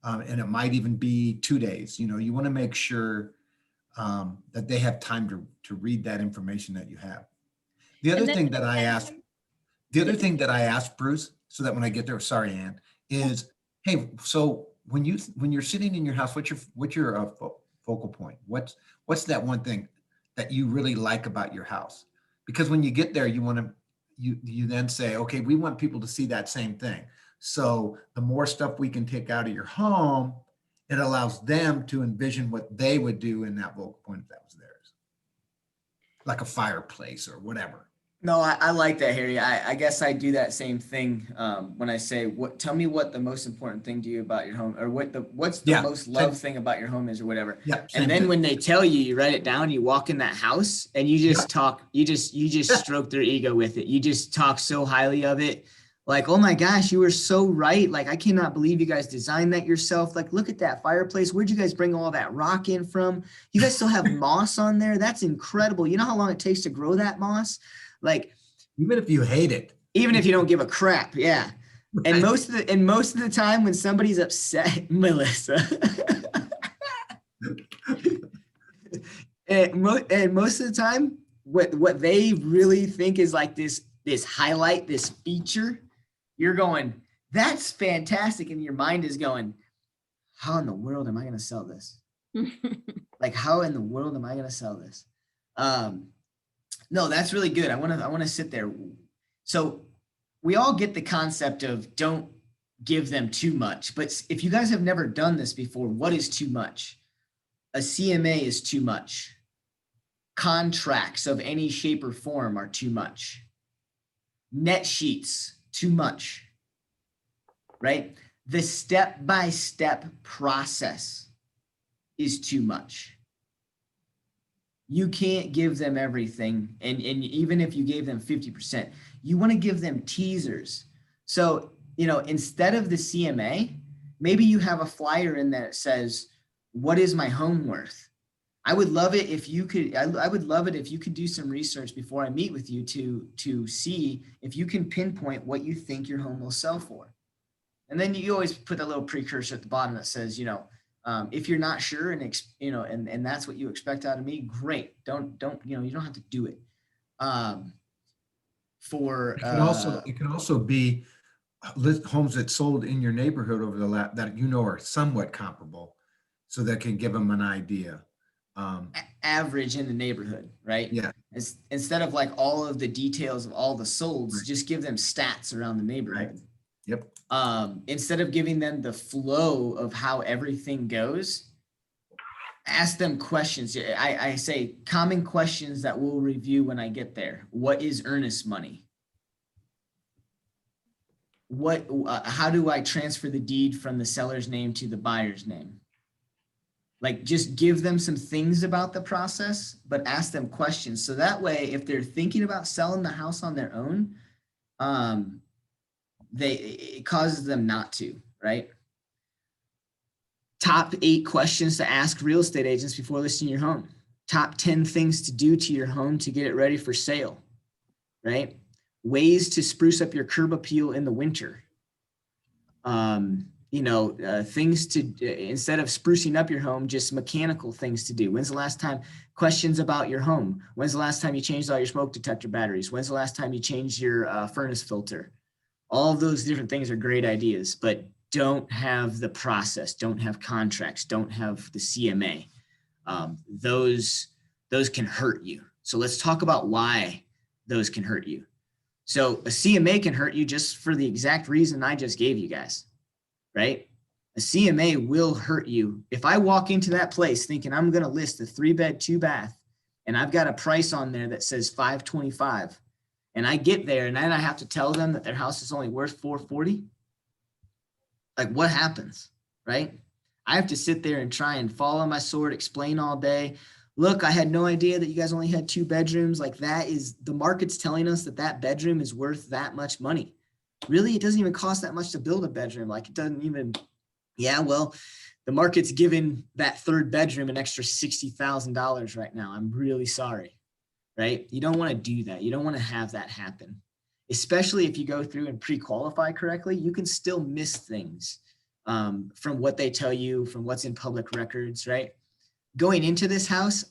And it might even be 2 days. You want to make sure that they have time to read that information that you have. The other thing that I asked Bruce, so that when I get there, sorry, Ann, is, hey, so when you're sitting in your house, what's your focal point? What's that one thing that you really like about your house? Because when you get there, you then say, okay, we want people to see that same thing. So the more stuff we can take out of your home, it allows them to envision what they would do in that focal point if that was theirs, like a fireplace or whatever. No, I like that, Harry. I guess I do that same thing when I say, tell me what the most important thing to you about your home, or what's the most loved thing about your home is, or whatever. Yeah. And then when they tell you, you write it down, you walk in that house and you just talk, you just stroke their ego with it. You just talk so highly of it. Like, oh my gosh, you were so right. Like, I cannot believe you guys designed that yourself. Like, look at that fireplace. Where'd you guys bring all that rock in from? You guys still have moss on there. That's incredible. You know how long it takes to grow that moss? Like, even if you hate it, even if you don't give a crap, yeah. Right. And most of the time when somebody's upset, Melissa, and most of the time, what they really think is like this highlight, this feature, you're going, that's fantastic, and your mind is going, how in the world am I going to sell this? Like, how in the world am I going to sell this? No, that's really good. I want to sit there. So we all get the concept of don't give them too much. But if you guys have never done this before, what is too much? A CMA is too much. Contracts of any shape or form are too much. Net sheets, too much. Right? The step-by-step process is too much. You can't give them everything. And even if you gave them 50%, you want to give them teasers. So, instead of the CMA, maybe you have a flyer in there that says, what is my home worth? I would love it if you could, I would love it if you could do some research before I meet with you to see if you can pinpoint what you think your home will sell for. And then you always put that little precursor at the bottom that says, if you're not sure and that's what you expect out of me, great. Don't you don't have to do it. It can also be homes that sold in your neighborhood over the last that are somewhat comparable, so that can give them an idea. Average in the neighborhood, right? Yeah. Instead of like all of the details of all the solds, right. Just give them stats around the neighborhood. Right. Yep. Instead of giving them the flow of how everything goes, ask them questions. I say common questions that we'll review when I get there. What is earnest money? How do I transfer the deed from the seller's name to the buyer's name? Like, just give them some things about the process, but ask them questions. So that way, if they're thinking about selling the house on their own, it causes them not to, right? Top 8 questions to ask real estate agents before listing your home. Top 10 things to do to your home to get it ready for sale, right? Ways to spruce up your curb appeal in the winter. Things to, instead of sprucing up your home, just mechanical things to do. When's the last time? Questions about your home. When's the last time you changed all your smoke detector batteries? When's the last time you changed your furnace filter? All of those different things are great ideas, but don't have the process, don't have contracts, don't have the CMA. Those can hurt you. So let's talk about why those can hurt you. So a CMA can hurt you just for the exact reason I just gave you guys, right? A CMA will hurt you. If I walk into that place thinking I'm going to list a 3-bed, 2-bath, and I've got a price on there that says $525, and I get there and then I have to tell them that their house is only worth $440, like, what happens, right? I have to sit there and try and follow my sword, explain all day. Look, I had no idea that you guys only had 2 bedrooms. Like, that is, the market's telling us that bedroom is worth that much money. Really, it doesn't even cost that much to build a bedroom. Like, it doesn't even, Yeah, well, the market's giving that third bedroom an extra $60,000 right now. I'm really sorry, right? You don't want to do that. You don't want to have that happen. Especially if you go through and pre-qualify correctly, you can still miss things from what they tell you, from what's in public records, right? Going into this house,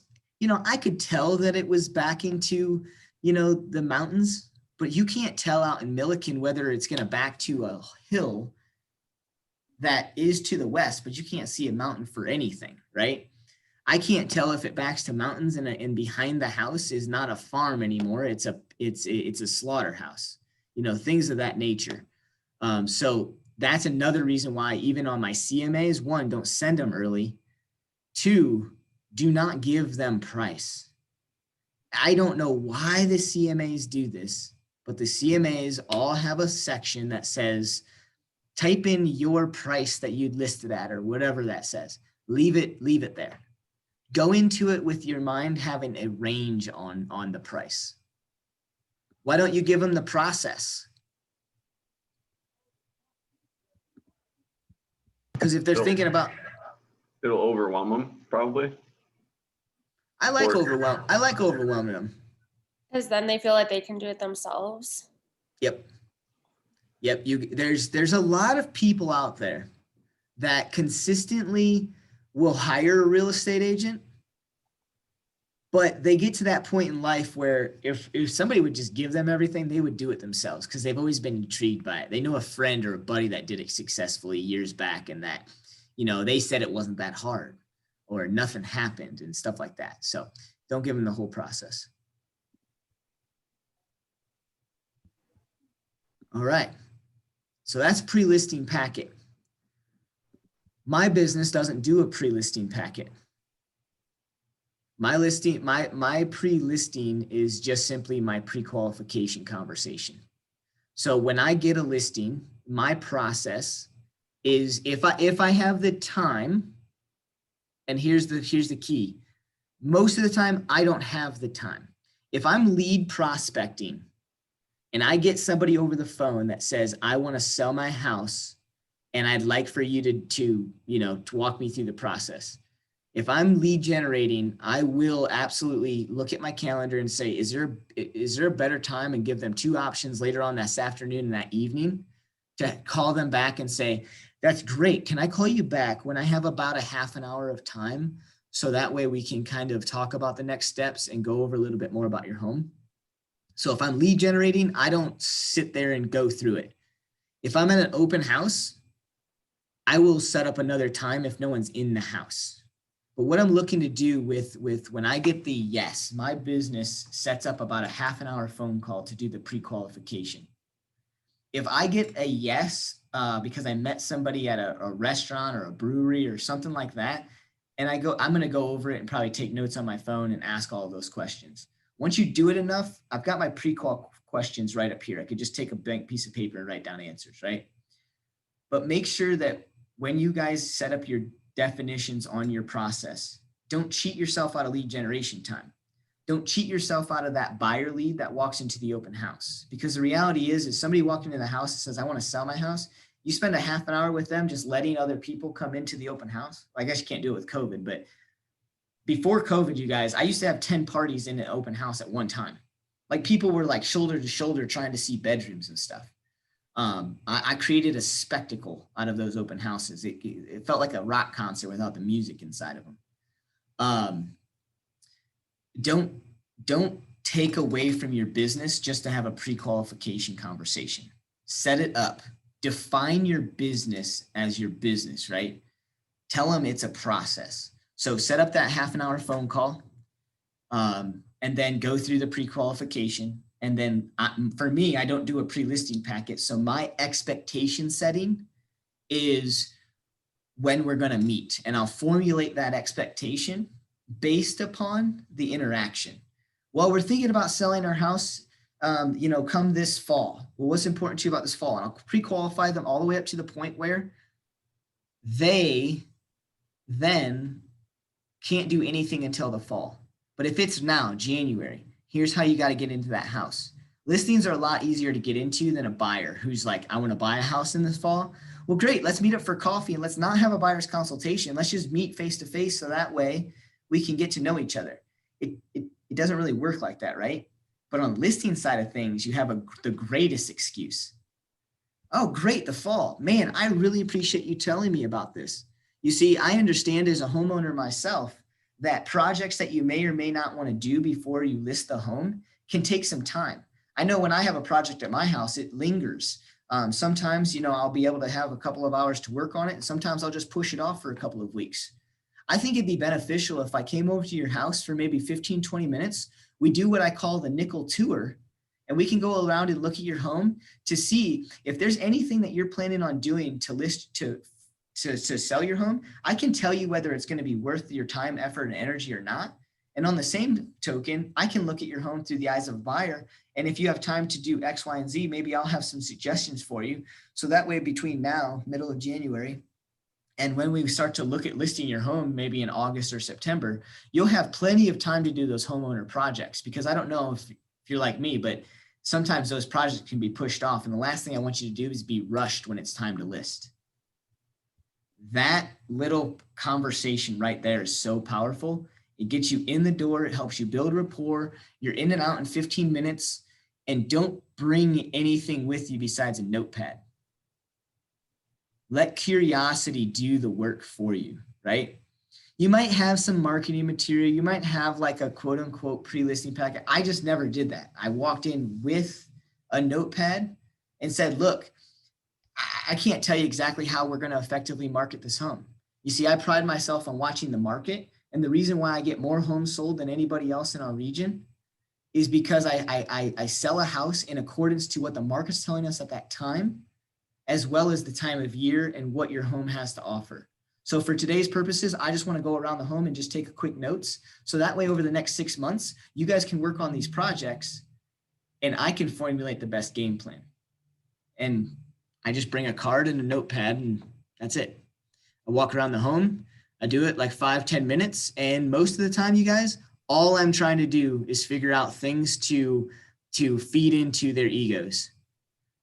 I could tell that it was back into, the mountains, but you can't tell out in Milliken whether it's going to back to a hill that is to the west, but you can't see a mountain for anything, right? I can't tell if it backs to mountains and behind the house is not a farm anymore. It's a slaughterhouse, things of that nature. So that's another reason why even on my CMAs, 1, don't send them early. 2, do not give them price. I don't know why the CMAs do this, but the CMAs all have a section that says, type in your price that you'd listed at or whatever that says. Leave it there. Go into it with your mind having a range on the price. Why don't you give them the process? Because if they're thinking about, It'll overwhelm them probably. I like Or- overwhelming them. Because then they feel like they can do it themselves. Yep. There's a lot of people out there that consistently will hire a real estate agent, but they get to that point in life where if somebody would just give them everything, they would do it themselves because they've always been intrigued by it. They know a friend or a buddy that did it successfully years back and that, they said it wasn't that hard or nothing happened and stuff like that. So don't give them the whole process. All right. So that's pre-listing packet. My business doesn't do a pre-listing packet. My pre-listing is just simply my pre-qualification conversation. So when I get a listing, my process is if I have the time, and here's the key. Most of the time I don't have the time. If I'm lead prospecting and I get somebody over the phone that says, I want to sell my house and I'd like for you to walk me through the process. If I'm lead generating, I will absolutely look at my calendar and say, is there a better time, and give them 2 options later on this afternoon and that evening to call them back and say, that's great. Can I call you back when I have about a half an hour of time? So that way we can kind of talk about the next steps and go over a little bit more about your home. So if I'm lead generating, I don't sit there and go through it. If I'm at an open house, I will set up another time if no one's in the house. But what I'm looking to do with when I get the yes, my business sets up about a half an hour phone call to do the pre-qualification. If I get a yes, because I met somebody at a restaurant or a brewery or something like that, and I'm going to go over it and probably take notes on my phone and ask all of those questions. Once you do it enough, I've got my pre-qual questions right up here. I could just take a blank piece of paper and write down answers, right? But make sure that when you guys set up your definitions on your process, don't cheat yourself out of lead generation time. Don't cheat yourself out of that buyer lead that walks into the open house. Because the reality is somebody walking into the house and says, I want to sell my house, you spend a half an hour with them just letting other people come into the open house. I guess you can't do it with COVID, but before COVID, you guys, I used to have 10 parties in an open house at one time. Like people were like shoulder to shoulder trying to see bedrooms and stuff. I created a spectacle out of those open houses. It felt like a rock concert without the music inside of them. Don't take away from your business just to have a pre-qualification conversation. Set it up. Define your business as your business, right? Tell them it's a process. So set up that half an hour phone call, and then go through the pre-qualification. And then for me, I don't do a pre-listing packet. So my expectation setting is when we're going to meet, and I'll formulate that expectation based upon the interaction. Well, we're thinking about selling our house, come this fall. Well, what's important to you about this fall? And I'll pre-qualify them all the way up to the point where they then can't do anything until the fall. But if it's now, January, here's how you got to get into that house. Listings are a lot easier to get into than a buyer who's like, I want to buy a house in this fall. Well, great. Let's meet up for coffee and let's not have a buyer's consultation. Let's just meet face to face so that way we can get to know each other. It doesn't really work like that, right? But on the listing side of things, you have the greatest excuse. Oh, great, the fall. Man, I really appreciate you telling me about this. You see, I understand as a homeowner myself that projects that you may or may not want to do before you list the home can take some time. I know when I have a project at my house, it lingers. Sometimes, I'll be able to have a couple of hours to work on it, and sometimes I'll just push it off for a couple of weeks. I think it'd be beneficial if I came over to your house for maybe 15, 20 minutes. We do what I call the nickel tour, and we can go around and look at your home to see if there's anything that you're planning on doing to list to sell your home. I can tell you whether it's going to be worth your time, effort, and energy or not. And on the same token, I can look at your home through the eyes of a buyer. And if you have time to do X, Y, and Z, maybe I'll have some suggestions for you. So that way, between now, middle of January, and when we start to look at listing your home, maybe in August or September, you'll have plenty of time to do those homeowner projects. Because I don't know if you're like me, but sometimes those projects can be pushed off. And the last thing I want you to do is be rushed when it's time to list. That little conversation right there is so powerful. It gets you in the door. It helps you build rapport. You're in and out in 15 minutes. And don't bring anything with you besides a notepad. Let curiosity do the work for you, right? You might have some marketing material. You might have like a quote unquote pre-listing packet. I just never did that. I walked in with a notepad and said, look, I can't tell you exactly how we're going to effectively market this home. You see, I pride myself on watching the market. And the reason why I get more homes sold than anybody else in our region is because I sell a house in accordance to what the market's telling us at that time, as well as the time of year and what your home has to offer. So for today's purposes, I just want to go around the home and just take a quick notes. So that way over the next 6 months, you guys can work on these projects and I can formulate the best game plan. And I just bring a card and a notepad and that's it. I walk around the home. I do it like 5-10 minutes. And most of the time, you guys, all I'm trying to do is figure out things to feed into their egos.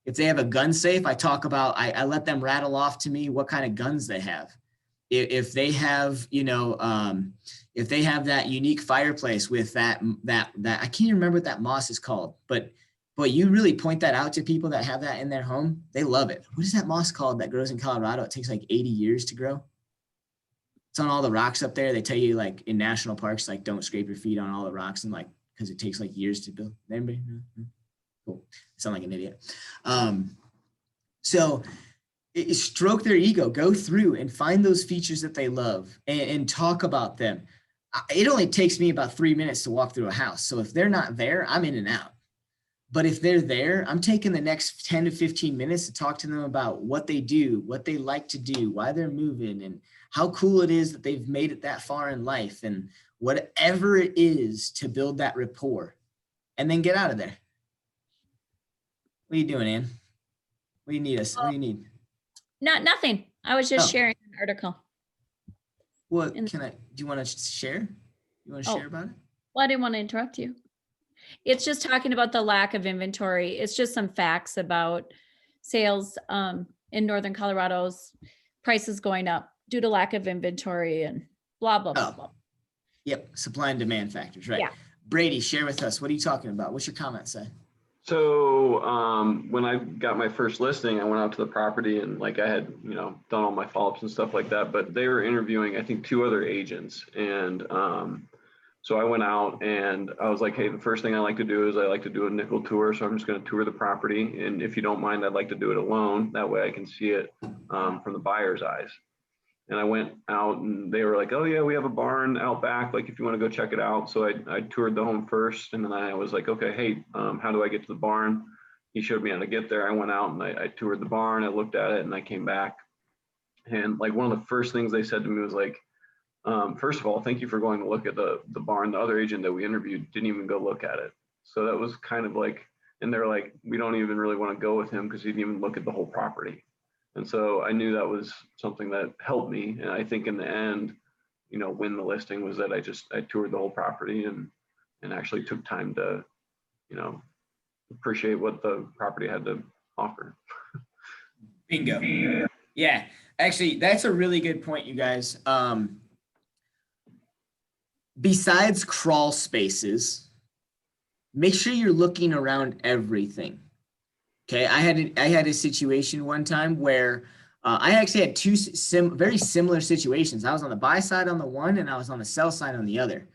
If they have a gun safe, I let them rattle off to me what kind of guns they have. If they have, if they have that unique fireplace with that I can't remember what that moss is called, but you really point that out to people that have that in their home, they love it. What is that moss called that grows in Colorado? It takes like 80 years to grow. It's on all the rocks up there. They tell you like in national parks, like don't scrape your feet on all the rocks and like, because it takes like years to build. Anybody? No? Cool. I sound like an idiot. So stroke their ego, go through and find those features that they love and talk about them. It only takes me about 3 minutes to walk through a house. So if they're not there, I'm in and out. But if they're there, I'm taking the next 10 to 15 minutes to talk to them about what they do, what they like to do, why they're moving, and how cool it is that they've made it that far in life, and whatever it is to build that rapport, and then get out of there. What are you doing, Ann? What do you need us? What do you need? Nothing. I was just Oh. sharing an article. What do you want to share? You want to share about it? Well, I didn't want to interrupt you. It's just talking about the lack of inventory. It's just some facts about sales in Northern Colorado's prices going up due to lack of inventory and blah, blah, blah, blah. Yep. Supply and demand factors, right? Yeah. Brady, share with us. What are you talking about? What's your comment say? So when I got my first listing, I went out to the property and like I had, done all my follow-ups and stuff like that, but they were interviewing, I think, 2 other agents. And so I went out and I was like, hey, the first thing I like to do is I like to do a nickel tour. So I'm just going to tour the property. And if you don't mind, I'd like to do it alone. That way I can see it from the buyer's eyes. And I went out and they were like, oh yeah, we have a barn out back. Like if you want to go check it out. So I toured the home first. And then I was like, okay, hey, how do I get to the barn? He showed me how to get there. I went out and I toured the barn. I looked at it and I came back. And like one of the first things they said to me was like, first of all, thank you for going to look at the barn. The other agent that we interviewed didn't even go look at it. So that was kind of like, and they're like, we don't even really want to go with him because he didn't even look at the whole property. And so I knew that was something that helped me. And I think in the end, win the listing was that I toured the whole property and actually took time to, appreciate what the property had to offer. Bingo. Yeah, actually, that's a really good point, you guys. Besides crawl spaces, make sure you're looking around everything. Okay, I had a situation one time where I actually had two very similar situations. I was on the buy side on the one, and I was on the sell side on the other.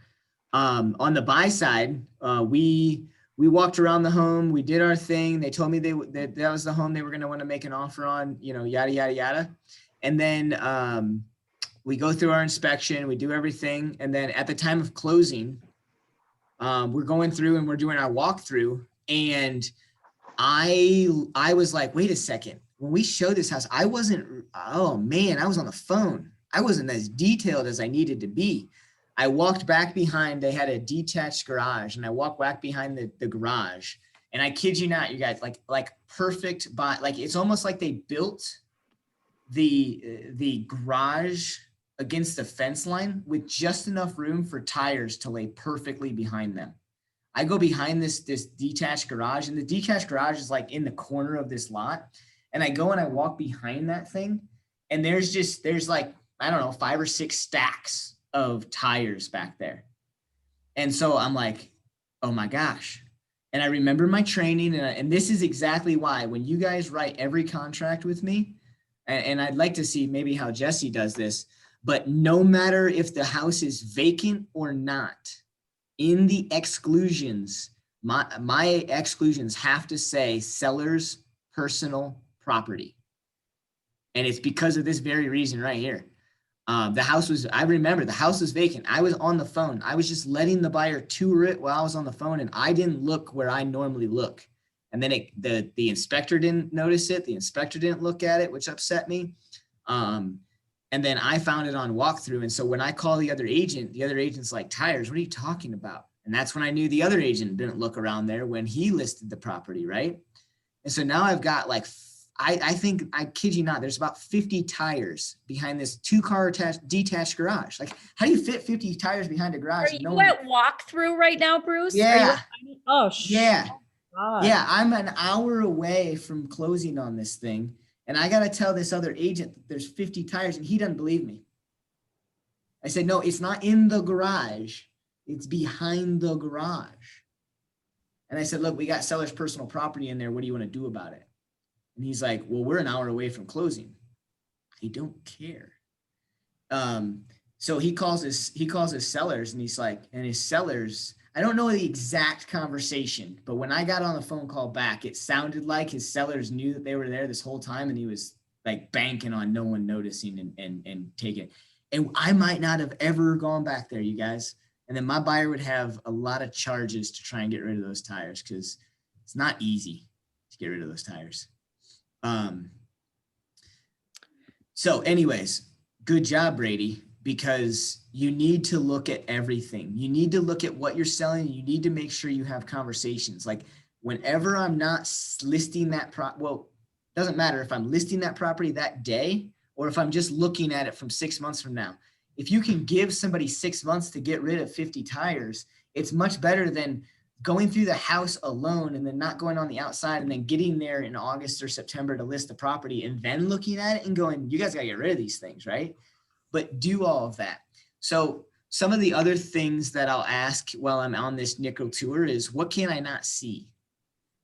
On the buy side, we walked around the home, we did our thing. They told me that was the home they were going to want to make an offer on, you know, yada yada yada. And then we go through our inspection, we do everything, and then at the time of closing, we're going through and we're doing our walkthrough, and I was like, wait a second. When we showed this house, I was on the phone. I wasn't as detailed as I needed to be. I walked back behind, they had a detached garage, and I walked back behind the garage. And I kid you not, you guys, like perfect, like it's almost like they built the garage against the fence line with just enough room for tires to lay perfectly behind them. I go behind this detached garage, and the detached garage is like in the corner of this lot. And I go and I walk behind that thing, and there's like, I don't know, 5 or 6 stacks of tires back there. And so I'm like, oh my gosh. And I remember my training, and this is exactly why when you guys write every contract with me, and I'd like to see maybe how Jesse does this, but no matter if the house is vacant or not, in the exclusions, my exclusions have to say seller's personal property. And it's because of this very reason right here. I remember the house was vacant. I was on the phone. I was just letting the buyer tour it while I was on the phone, and I didn't look where I normally look. And then the inspector didn't notice it. The inspector didn't look at it, which upset me. And then I found it on walkthrough. And so when I call the other agent's like, tires, what are you talking about? And that's when I knew the other agent didn't look around there when he listed the property, right? And so now I've got like, I think, I kid you not, there's about 50 tires behind this 2-car detached garage. Like, how do you fit 50 tires behind a garage? Are you at walkthrough right now, Bruce? Yeah. Oh, Yeah. God. Yeah, I'm an hour away from closing on this thing. And I got to tell this other agent that there's 50 tires, and he doesn't believe me. I said, no, it's not in the garage. It's behind the garage. And I said, look, we got seller's personal property in there. What do you want to do about it? And he's like, well, we're an hour away from closing. I don't care. So he calls his sellers, and he's like, and his sellers, I don't know the exact conversation, but when I got on the phone call back, it sounded like his sellers knew that they were there this whole time, and he was like banking on no one noticing and taking it. And I might not have ever gone back there, you guys. And then my buyer would have a lot of charges to try and get rid of those tires, because it's not easy to get rid of those tires. So anyways, good job, Brady, because you need to look at everything. You need to look at what you're selling. You need to make sure you have conversations. Like, whenever I'm not listing that doesn't matter if I'm listing that property that day or if I'm just looking at it from 6 months from now. If you can give somebody 6 months to get rid of 50 tires, it's much better than going through the house alone and then not going on the outside and then getting there in August or September to list the property and then looking at it and going, you guys got to get rid of these things, right? But do all of that. So some of the other things that I'll ask while I'm on this nickel tour is, what can I not see?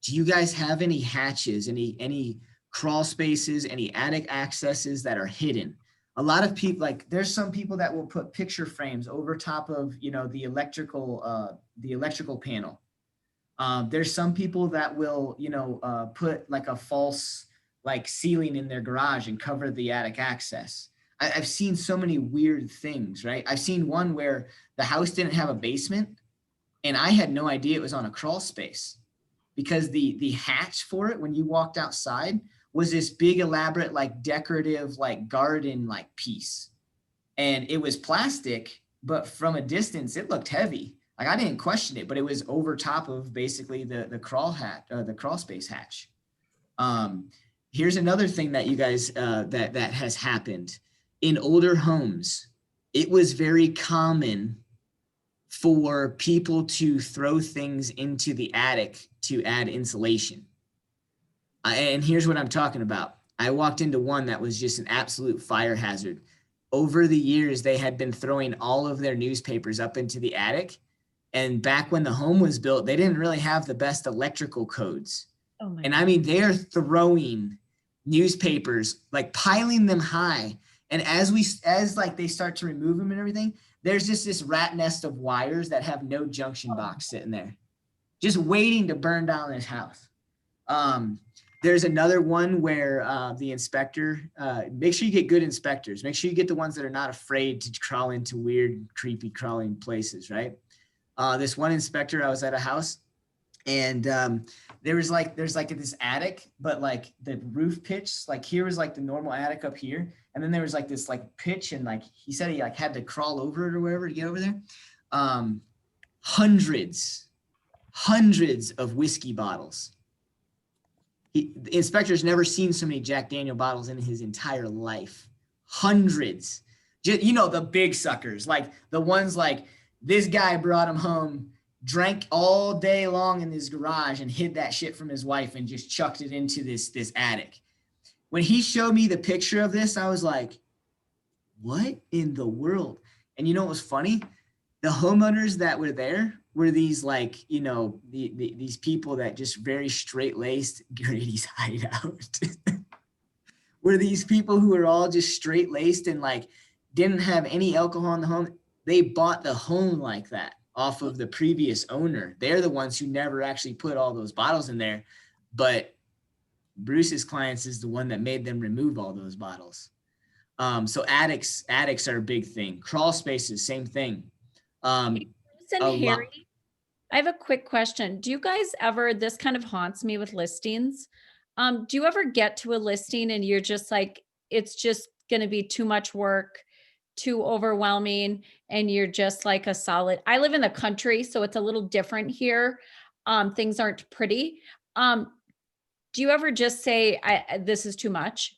Do you guys have any hatches, any crawl spaces, any attic accesses that are hidden? A lot of people, like, there's some people that will put picture frames over top of, the electrical panel. There's some people that will, put like a false like ceiling in their garage and cover the attic access. I've seen so many weird things, right? I've seen one where the house didn't have a basement, and I had no idea it was on a crawl space, because the hatch for it, when you walked outside, was this big elaborate like decorative like garden like piece, and it was plastic, but from a distance it looked heavy. Like, I didn't question it, but it was over top of basically the crawl space hatch. Here's another thing that you guys that has happened in older homes. It was very common for people to throw things into the attic to add insulation. And here's what I'm talking about. I walked into one that was just an absolute fire hazard. Over the years, they had been throwing all of their newspapers up into the attic. And back when the home was built, they didn't really have the best electrical codes. Oh my And I mean, they're throwing newspapers, like piling them high. And as like they start to remove them and everything, there's just this rat nest of wires that have no junction box sitting there, just waiting to burn down this house. There's another one where the inspector, make sure you get good inspectors. Make sure you get the ones that are not afraid to crawl into weird, creepy crawling places, right? This one inspector, I was at a house, and there's like this attic, but like the roof pitch, like here was like the normal attic up here, and then there was like this like pitch, and like he said he like had to crawl over it or wherever to get over there. Hundreds of whiskey bottles. The inspector's never seen so many Jack Daniel bottles in his entire life. Hundreds. Just, you know, the big suckers, like the ones like this guy brought him home, drank all day long in his garage and hid that shit from his wife and just chucked it into this attic. When he showed me the picture of this, I was like, what in the world? And you know what was funny? The homeowners that were there were these like, you know, these people that just very straight-laced, Grady's hideout. Were these people who were all just straight-laced and like didn't have any alcohol in the home. They bought the home like that off of the previous owner. They're the ones who never actually put all those bottles in there. But Bruce's clients is the one that made them remove all those bottles. So attics are a big thing. Crawl spaces, same thing. Listen, Harry, I have a quick question. Do you guys ever, this kind of haunts me with listings. Do you ever get to a listing and you're just like, it's just going to be too much work, too overwhelming, and you're just like a solid, I live in the country, so it's a little different here. Things aren't pretty. Do you ever just say, this is too much?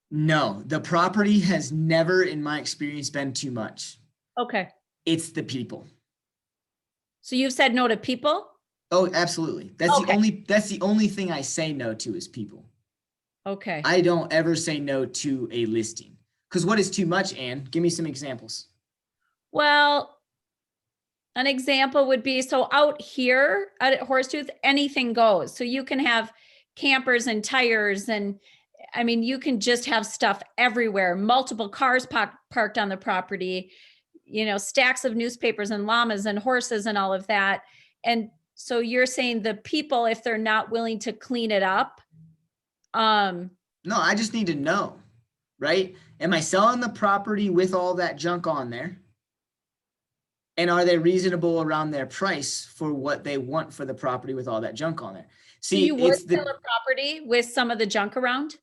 No, the property has never, in my experience, been too much. Okay. It's the people. So you've said no to people? Oh, absolutely. That's Okay. that's the only thing I say no to is people. Okay. I don't ever say no to a listing. Because what is too much, Anne? Give me some examples. Well, an example would be, so out here at Horsetooth, anything goes. So you can have campers and tires, and I mean, you can just have stuff everywhere, multiple cars parked on the property, you know, stacks of newspapers and llamas and horses and all of that. And so you're saying the people, if they're not willing to clean it up, No, I just need to know, right? Am I selling the property with all that junk on there? And are they reasonable around their price for what they want for the property with all that junk on there? so See, you would it's sell a property with some of the junk around?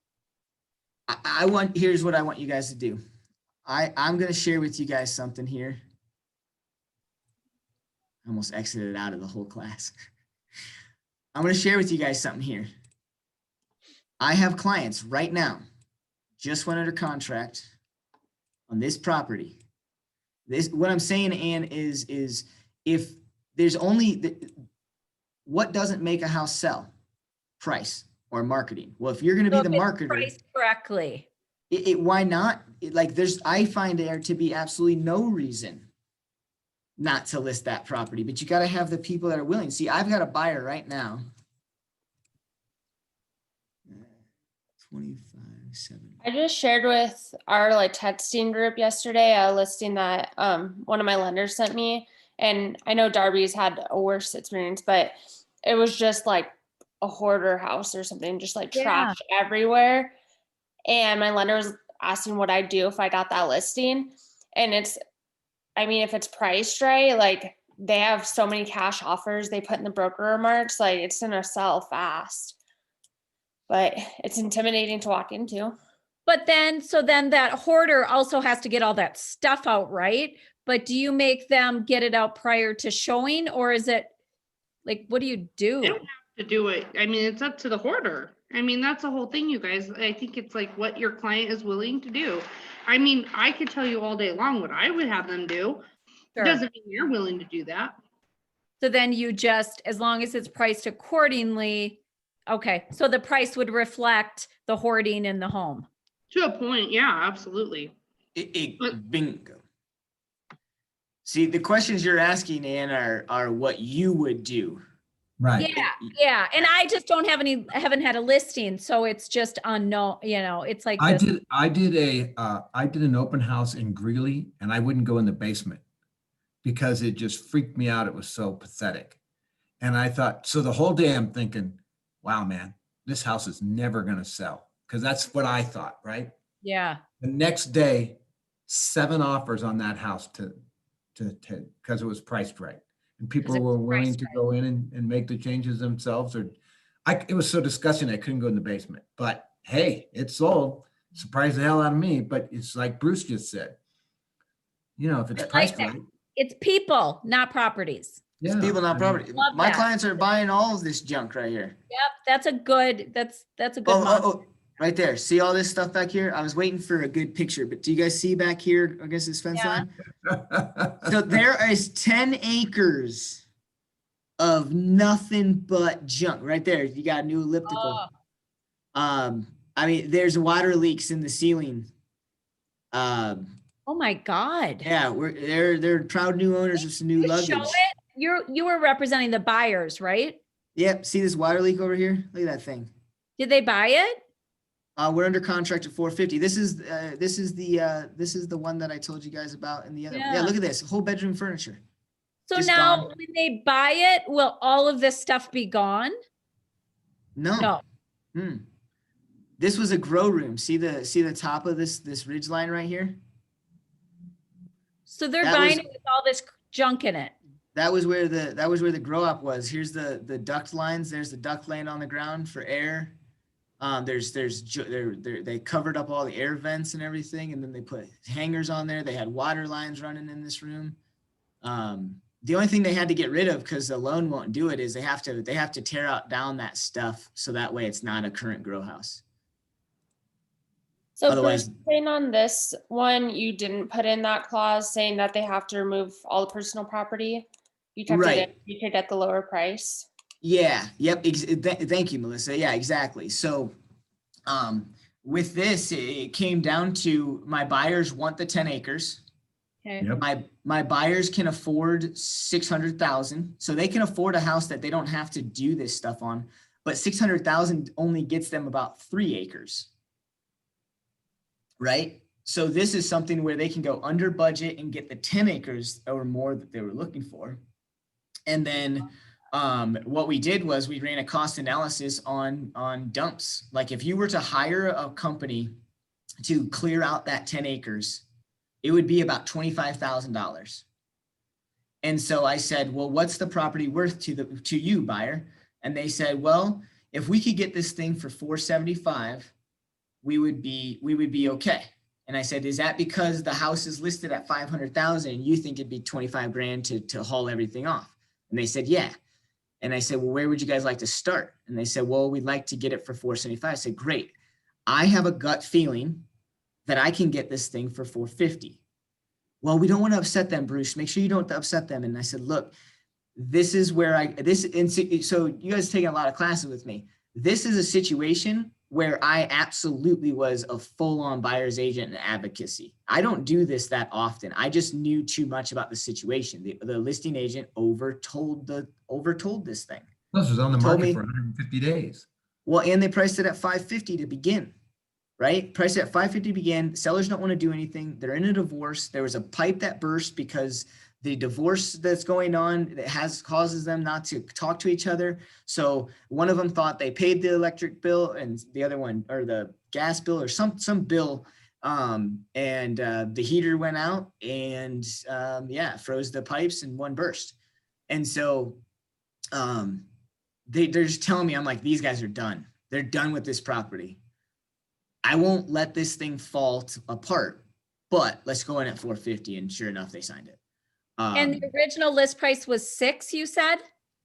here's what I want you guys to do. I'm going to share with you guys something here. I almost exited out of the whole class. I'm going to share with you guys something here. I have clients right now, just went under contract on this property. What I'm saying, Ann, is if there's only, what doesn't make a house sell? Price or marketing. Well, if you're going to So be the if it's marketer, priced correctly. why not? I find there to be absolutely no reason not to list that property, but you got to have the people that are willing. See, I've got a buyer right now. 25.7. I just shared with our like texting group yesterday a listing that one of my lenders sent me, and I know Darby's had a worse experience, but it was just like a hoarder house or something, just like Yeah. trash everywhere. And my lender was asking what I'd do if I got that listing, and I mean, if it's priced right, like they have so many cash offers they put in the broker remarks, like it's gonna sell fast. But it's intimidating to walk into. But then, so then that hoarder also has to get all that stuff out, right? But do you make them get it out prior to showing, or is it like, what do you do? They don't have to do it. I mean, it's up to the hoarder. I mean, that's the whole thing, you guys. I think it's like what your client is willing to do. I mean, I could tell you all day long what I would have them do. Sure. Doesn't mean you're willing to do that. So then you just, as long as it's priced accordingly, okay, so the price would reflect the hoarding in the home. To a point, yeah, absolutely. Bingo. See, the questions you're asking, Ann, are what you would do. Right. Yeah, and I just don't have any, I haven't had a listing, so it's just unknown, it's like I this. did an open house in Greeley, and I wouldn't go in the basement because it just freaked me out. It was so pathetic. And I thought, so the whole day I'm thinking, wow, man, this house is never going to sell. Because that's what I thought, right? Yeah, The next day, 7 offers on that house because it was priced right. And people 'Cause it were was willing priced to right. go in and make the changes themselves, or it was so disgusting I couldn't go in the basement. But hey, it sold. Surprised the hell out of me. But it's like Bruce just said, if it's I like priced that. right, It's people, not properties. It's yeah. people, not I mean, property. Love My that. clients are buying all of this junk right here. Yep, that's a good model. Right there. See all this stuff back here? I was waiting for a good picture, but do you guys see back here against this fence Yeah. line? So there is 10 acres of nothing but junk right there. You got a new elliptical. Oh. I mean, there's water leaks in the ceiling. Oh my God. Yeah, they're proud new owners of some new You luggage. show it? You were representing the buyers, right? Yep, see this water leak over here? Look at that thing. Did they buy it? We're under contract at 450. This is the one that I told you guys about in the other. Yeah, Yeah. look at this whole bedroom furniture. So Just now gone. when they buy it, will all of this stuff be gone? No. No. This was a grow room. See the top of this ridge line right here? So they're That buying was- it with all this junk in it. That was where the grow up was. Here's the duct lines. There's the duct laying on the ground for air. They covered up all the air vents and everything, and then they put hangers on there. They had water lines running in this room. The only thing they had to get rid of, because the loan won't do it, is they have to tear out down that stuff so that way it's not a current grow house. So Otherwise- Bruce, saying on this one, you didn't put in that clause saying that they have to remove all the personal property. You kept Right. it in, you could get the lower price. Yeah, yep. Thank you, Melissa. Yeah, exactly. So, with this, it came down to my buyers want the 10 acres. Okay. Yep. My buyers can afford 600,000, so they can afford a house that they don't have to do this stuff on. But 600,000 only gets them about 3 acres, right? So this is something where they can go under budget and get the 10 acres or more that they were looking for. And then what we did was we ran a cost analysis on dumps. Like if you were to hire a company to clear out that 10 acres, it would be about $25,000. And so I said, well, what's the property worth to you, buyer? And they said, well, if we could get this thing for 475, we would be okay. And I said, is that because the house is listed at 500,000 and you think it'd be 25 grand to haul everything off? And they said, yeah. And I said, well, where would you guys like to start? And they said, well, we'd like to get it for 475. I said, great. I have a gut feeling that I can get this thing for 450. Well, we don't want to upset them, Bruce. Make sure you don't upset them. And I said, look, this is where so you guys taking a lot of classes with me. This is a situation where I absolutely was a full-on buyer's agent and advocacy. I don't do this that often. I just knew too much about the situation. The listing agent overtold this thing. This was on the Told market me- for 150 days. Well, and they priced it at 550 to begin, right? Priced it at 550 to begin. Sellers don't want to do anything. They're in a divorce. There was a pipe that burst because the divorce that's going on that causes them not to talk to each other. So one of them thought they paid the electric bill and the other one, or the gas bill or some bill. And the heater went out and froze the pipes and one burst. And so they're just telling me, I'm like, these guys are done. They're done with this property. I won't let this thing fall apart, but let's go in at 450. And sure enough, they signed it. And the original list price was 6, you said?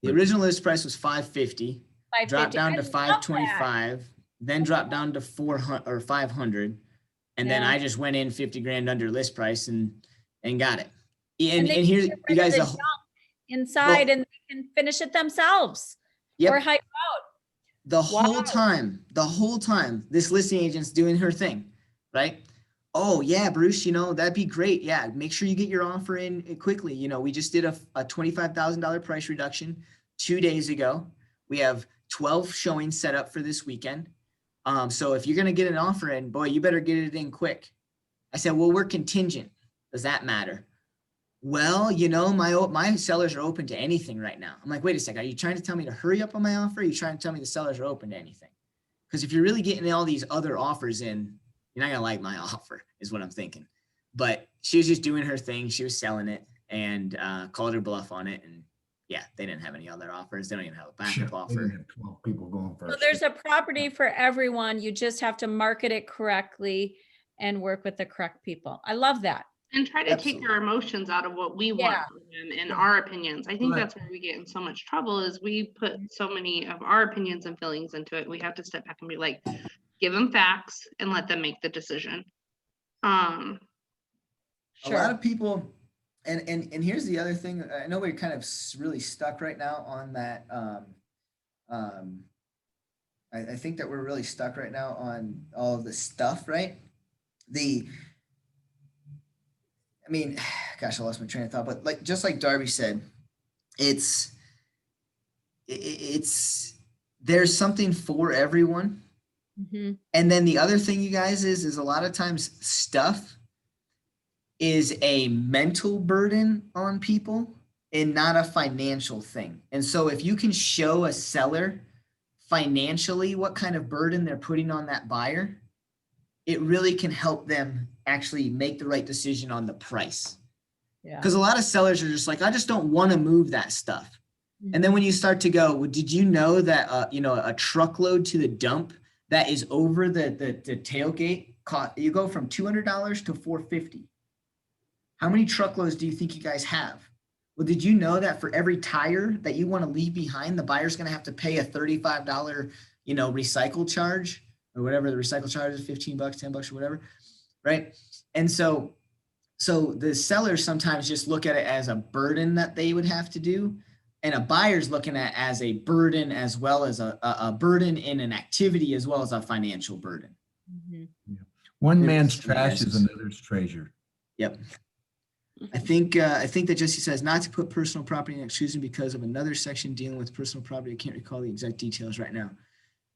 The original list price was 550, 550. dropped down I to love that. 525, then dropped down to 400 or 500. And then Yeah. I just went in 50 grand under list price and got it. And And they here's get you rid of guys, the the junk inside and they can finish it themselves. Or Yep. hire The whole Wow. time, this listing agent's doing her thing, right? Oh yeah, Bruce, that'd be great. Yeah, make sure you get your offer in quickly. We just did a $25,000 price reduction 2 days ago. We have 12 showings set up for this weekend. So if you're gonna get an offer in, boy, you better get it in quick. I said, well, we're contingent. Does that matter? Well, my sellers are open to anything right now. I'm like, wait a second, are you trying to tell me to hurry up on my offer? Or are you trying to tell me the sellers are open to anything? Because if you're really getting all these other offers in, you're not gonna like my offer, is what I'm thinking. But she was just doing her thing. She was selling it and called her bluff on it. And yeah, they didn't have any other offers. They don't even have a Shit, backup we offer. had 12 people going So first. there's a property for everyone. You just have to market it correctly and work with the correct people. I love that. And try to take Absolutely. our emotions out of what we want Yeah. from them and our opinions. I think Right. that's where we get in so much trouble is we put so many of our opinions and feelings into it. We have to step back and be like, give them facts and let them make the decision. A lot Sure. of people, and here's the other thing. I know we're kind of really stuck right now on that. I think that we're really stuck right now on all of the stuff, right? I mean, gosh, I lost my train of thought, but just like Darby said, it's there's something for everyone. Mhm. And then the other thing, you guys, is a lot of times stuff is a mental burden on people and not a financial thing. And so if you can show a seller financially what kind of burden they're putting on that buyer, it really can help them actually make the right decision on the price. Yeah. Because a lot of sellers are just like, I just don't want to move that stuff. And then when you start to go, well, did you know that a truckload to the dump that is over the tailgate you go from $200 to $450? How many truckloads do you think you guys have? Well, did you know that for every tire that you want to leave behind, the buyer's going to have to pay a $35 recycle charge or whatever the recycle charge is, $15, $10 or whatever, right? And so the sellers sometimes just look at it as a burden that they would have to do. And a buyer's looking at as a burden as well as a burden in an activity as well as a financial burden. Mhm. One There's man's some trash is answers. another's treasure. Yep. I think that Jesse says not to put personal property in exclusion because of another section dealing with personal property. I can't recall the exact details right now.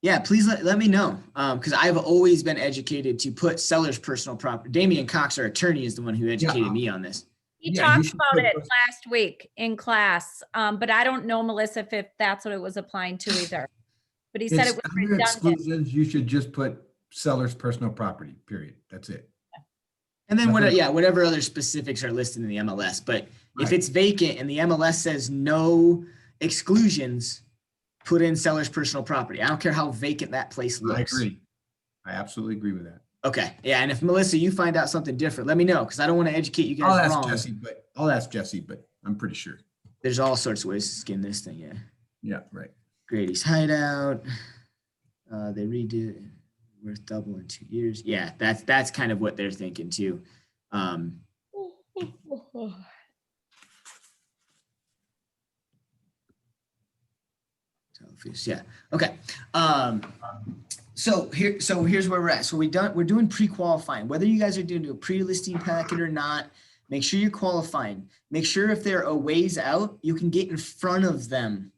Yeah, please let me know. Because I've always been educated to put seller's personal property. Damian Cox, our attorney, is the one who educated me on this. He Yeah, you talked should about put it those- last week in class, but I don't know, Melissa, if that's what it was applying to either. But he said It's it was under redundant. exclusions, you should just put seller's personal property, period. That's it. And then Nothing- whatever other specifics are listed in the MLS. But if Right. it's vacant and the MLS says no exclusions, put in seller's personal property. I don't care how vacant that place I looks. agree. I absolutely agree with that. Okay. Yeah. And if Melissa, you find out something different, let me know because I don't want to educate you I'll guys ask wrong. Jesse, but I'm pretty sure. There's all sorts of ways to skin this thing. Yeah. Yeah, right. Grady's hideout. They redid it. Worth double in 2 years. Yeah, that's kind of what they're thinking too. Yeah. Okay. So here's where we're at. So we're doing pre-qualifying. Whether you guys are doing a pre-listing packet or not, make sure you're qualifying. Make sure if they're a ways out, you can get in front of them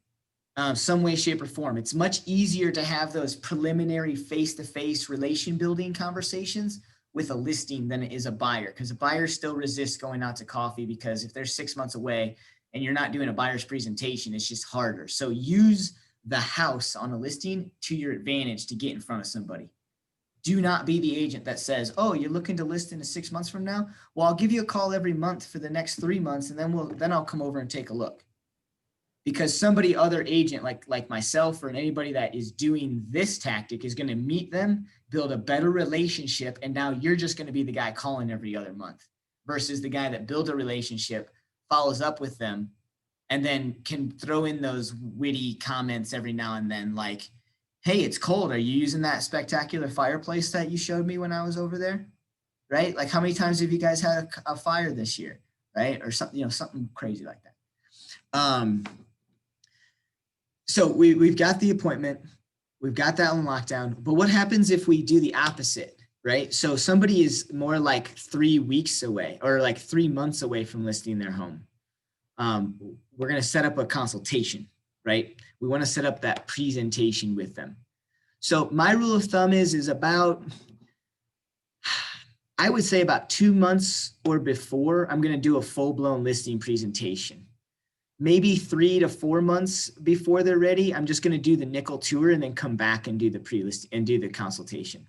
some way, shape, or form. It's much easier to have those preliminary face-to-face relation building conversations with a listing than it is a buyer, because a buyer still resists going out to coffee because if they're 6 months away and you're not doing a buyer's presentation, it's just harder. So use the house on a listing to your advantage to get in front of somebody. Do not be the agent that says, oh, you're looking to list in 6 months from now? Well, I'll give you a call every month for the next 3 months and then I'll come over and take a look. Because somebody other agent like myself or anybody that is doing this tactic is going to meet them, build a better relationship, and now you're just going to be the guy calling every other month versus the guy that built a relationship, follows up with them, and then can throw in those witty comments every now and then like, hey, it's cold. Are you using that spectacular fireplace that you showed me when I was over there? Right? Like how many times have you guys had a fire this year? Right? Or something, something crazy like that. So we've got the appointment, we've got that on lockdown, but what happens if we do the opposite, right? So somebody is more like 3 weeks away or like 3 months away from listing their home. We're going to set up a consultation, right? We want to set up that presentation with them. So my rule of thumb is about, I would say about 2 months or before, I'm going to do a full-blown listing presentation. Maybe 3 to 4 months before they're ready, I'm just going to do the nickel tour and then come back and do the pre-list and do the consultation.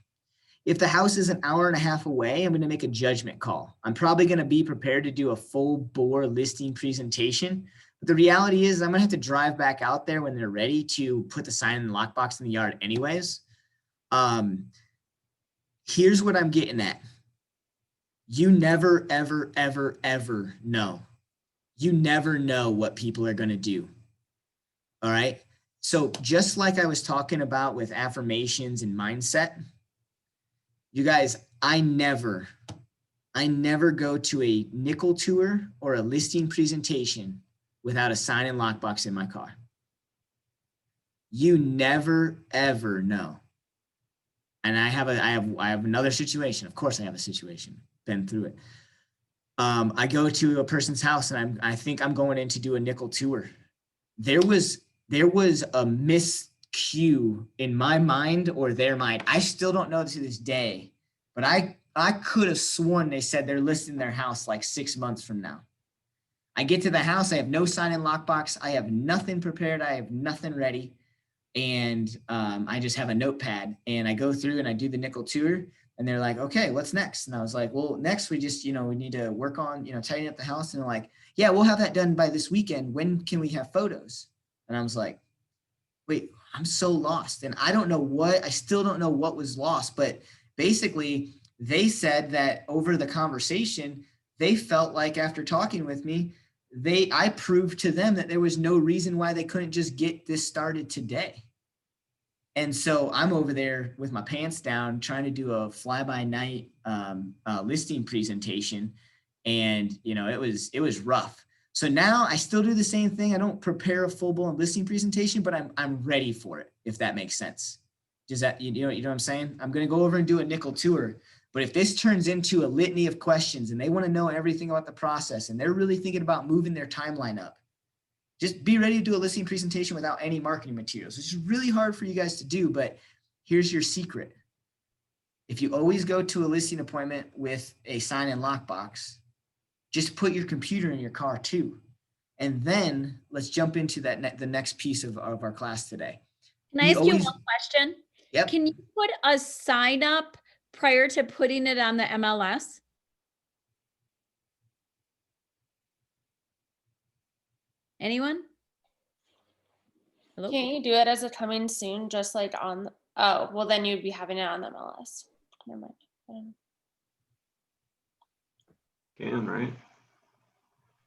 If the house is an hour and a half away, I'm going to make a judgment call. I'm probably going to be prepared to do a full bore listing presentation. But the reality is I'm going to have to drive back out there when they're ready to put the sign and lockbox in the yard anyways. Here's what I'm getting at. You never, ever, ever, ever know. You never know what people are going to do. All right. So just like I was talking about with affirmations and mindset, you guys, I never go to a nickel tour or a listing presentation without a sign and lockbox in my car. You never, ever know. And I have another situation. Of course I have a situation, been through it. I go to a person's house and I think I'm going in to do a nickel tour. There was a miscue in my mind or their mind. I still don't know to this day, but I could have sworn they said they're listing their house like 6 months from now. I get to the house, I have no sign and lockbox. I have nothing prepared. I have nothing ready. And I just have a notepad and I go through and I do the nickel tour. And they're like, okay, what's next? And I was like, well, next we just, we need to work on, tidying up the house. And they're like, yeah, we'll have that done by this weekend. When can we have photos? And I was like, wait, I'm so lost. And I still don't know what was lost. But basically they said that over the conversation, they felt like after talking with me, I proved to them that there was no reason why they couldn't just get this started today. And so I'm over there with my pants down trying to do a fly-by-night listing presentation. And, it was rough. So now I still do the same thing. I don't prepare a full-blown listing presentation, but I'm ready for it, if that makes sense. Does that, you know what I'm saying? I'm going to go over and do a nickel tour. But if this turns into a litany of questions and they want to know everything about the process and they're really thinking about moving their timeline up, just be ready to do a listing presentation without any marketing materials. It's really hard for you guys to do, but here's your secret. If you always go to a listing appointment with a sign and lockbox, just put your computer in your car too. And then let's jump into the next piece of our class today. Can I ask you one question? Yep. Can you put a sign up prior to putting it on the MLS? Anyone? Hello? Can't you do it as a coming soon, just like on, oh, well, then you'd be having it on the MLS. Never mind. Can, right?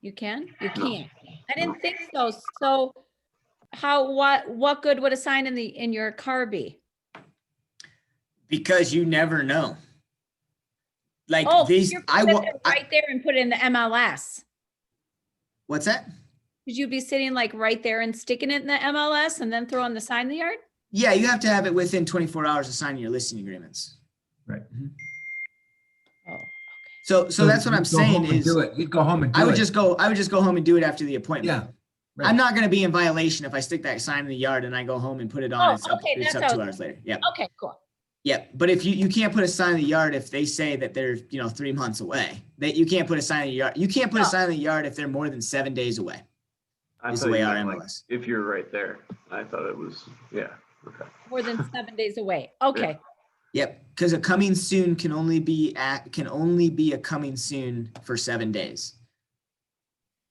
You can? You No. can't. I didn't think so. So what good would a sign in your car be? Because you never know. Like Oh, these, you're right there and put it in the MLS. What's that? Could you be sitting like right there and sticking it in the MLS and then throw on the sign in the yard? Yeah, you have to have it within 24 hours of signing your listing agreements. Right. Oh, So that's what I'm you'd go home saying and is do it. You'd go home and do it. I would just go home and do it after the appointment. Yeah. Right. I'm not going to be in violation if I stick that sign in the yard and I go home and put it on. Oh, It's up, okay, it's that's up how- 2 hours later. Yeah. okay, cool. Yeah. But if you can't put a sign in the yard if they say that they're 3 months away, that you can't put a sign in the yard. You can't put a No. sign in the yard if they're more than 7 days away. I Is thought the way you our meant, like, MLS. if you're right there, I thought it was, yeah, okay. More than 7 days away. Okay. Yep. Because a coming soon can only be a coming soon for 7 days.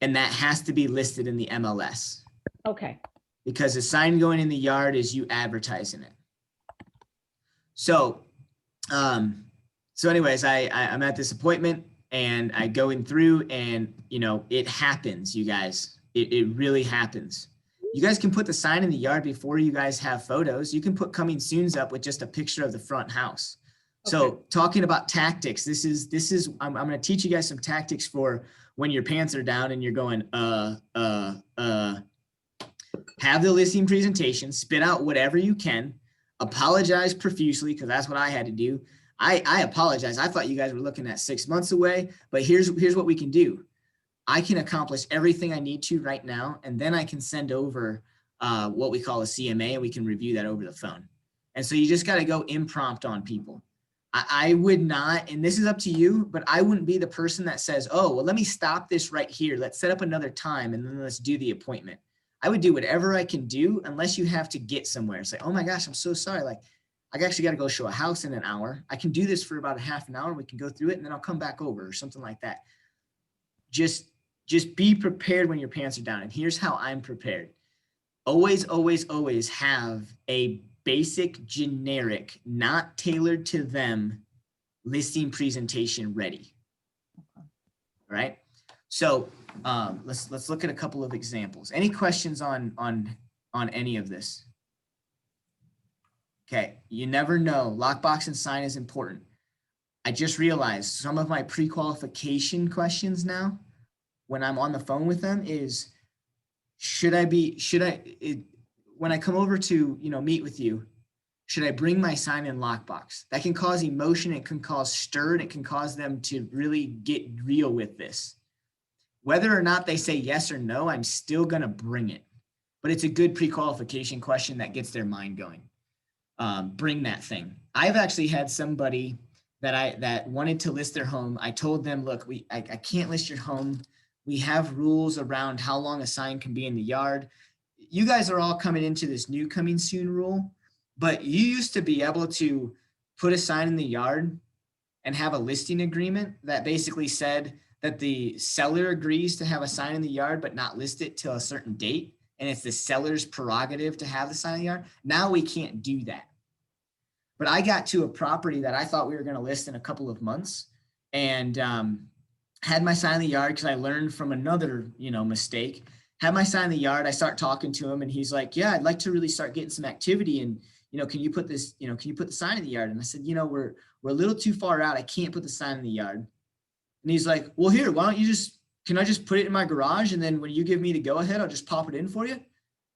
And that has to be listed in the MLS. Okay. Because a sign going in the yard is you advertising it. So, anyways, I'm at this appointment and I going through and, it happens, you guys. It really happens. You guys can put the sign in the yard before you guys have photos. You can put coming soons up with just a picture of the front house. So talking about tactics, I'm going to teach you guys some tactics for when your pants are down and you're going, have the listing presentation, spit out whatever you can, apologize profusely, because that's what I had to do. I apologize. I thought you guys were looking at 6 months away, but here's what we can do. I can accomplish everything I need to right now, and then I can send over what we call a CMA, and we can review that over the phone. And so you just got to go impromptu on people. I would not, and this is up to you, but I wouldn't be the person that says, oh, well, let me stop this right here. Let's set up another time and then let's do the appointment. I would do whatever I can do unless you have to get somewhere. It's like, oh my gosh, I'm so sorry. Like, I actually got to go show a house in an hour. I can do this for about a half an hour. We can go through it and then I'll come back over or something like that. Just be prepared when your pants are down. And here's how I'm prepared. Always, always, always have a basic, generic, not tailored to them listing presentation ready. All right. So let's look at a couple of examples. Any questions on any of this? Okay, you never know. Lockbox and sign is important. I just realized some of my pre-qualification questions now, when I'm on the phone with them, is when I come over to, meet with you, should I bring my sign in lockbox? That can cause emotion. It can cause stir. It can cause them to really get real with this. Whether or not they say yes or no, I'm still going to bring it. But it's a good pre-qualification question that gets their mind going. Bring that thing. I've actually had somebody that wanted to list their home. I told them, look, I can't list your home. We have rules around how long a sign can be in the yard. You guys are all coming into this new coming soon rule, but you used to be able to put a sign in the yard and have a listing agreement that basically said that the seller agrees to have a sign in the yard, but not list it till a certain date. And it's the seller's prerogative to have the sign in the yard. Now we can't do that. But I got to a property that I thought we were going to list in a couple of months and had my sign in the yard because I learned from another, mistake. Had my sign in the yard. I start talking to him and he's like, yeah, I'd like to really start getting some activity. And, can you put this, can you put the sign in the yard? And I said, we're a little too far out. I can't put the sign in the yard. And he's like, well, here, why don't you can I just put it in my garage? And then when you give me the go ahead, I'll just pop it in for you.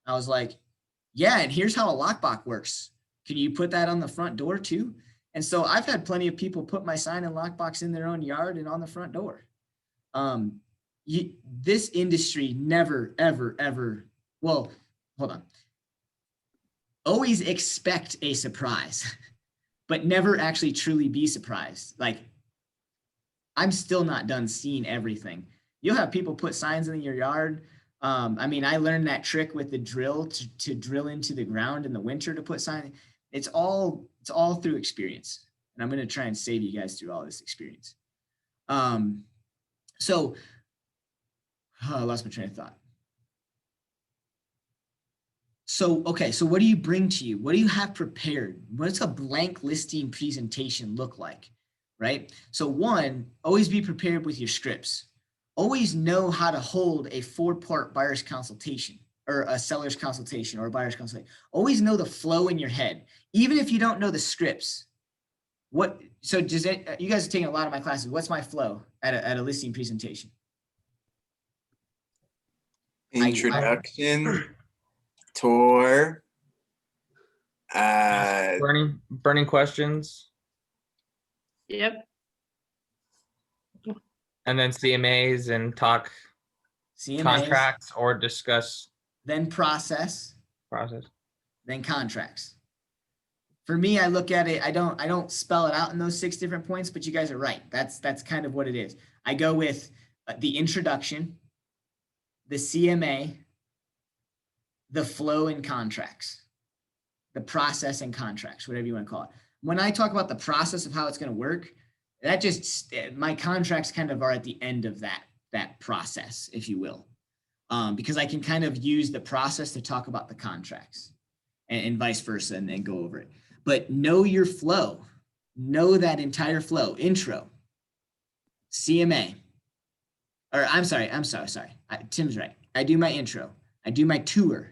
I was like, yeah. And here's how a lockbox works. Can you put that on the front door too? And so I've had plenty of people put my sign and lockbox in their own yard and on the front door. This industry never, ever, ever, well, hold on. Always expect a surprise, but never actually truly be surprised. Like, I'm still not done seeing everything. You'll have people put signs in your yard. I learned that trick with the drill to drill into the ground in the winter to put signs. It's all through experience. And I'm going to try and save you guys through all this experience. I lost my train of thought. So what do you bring to you? What do you have prepared? What does a blank listing presentation look like, right? So one, always be prepared with your scripts. Always know how to hold a 4-part buyer's consultation or a seller's consultation or a buyer's consultation. Always know the flow in your head, even if you don't know the scripts. You guys are taking a lot of my classes. What's my flow at a listing presentation? Introduction, tour, burning questions, Yep. and then CMAs and talk CMAs, contracts or discuss then process, then contracts. For me, I look at it, I don't spell it out in those 6 different points, but you guys are right. That's kind of what it is. I go with the introduction, the CMA, the flow and contracts, the process and contracts, whatever you want to call it. When I talk about the process of how it's going to work, that just, my contracts kind of are at the end of that process, if you will, because I can kind of use the process to talk about the contracts and vice versa and then go over it. But know your flow, know that entire flow. Intro, CMA, or I'm sorry. Tim's right. I do my intro, I do my tour,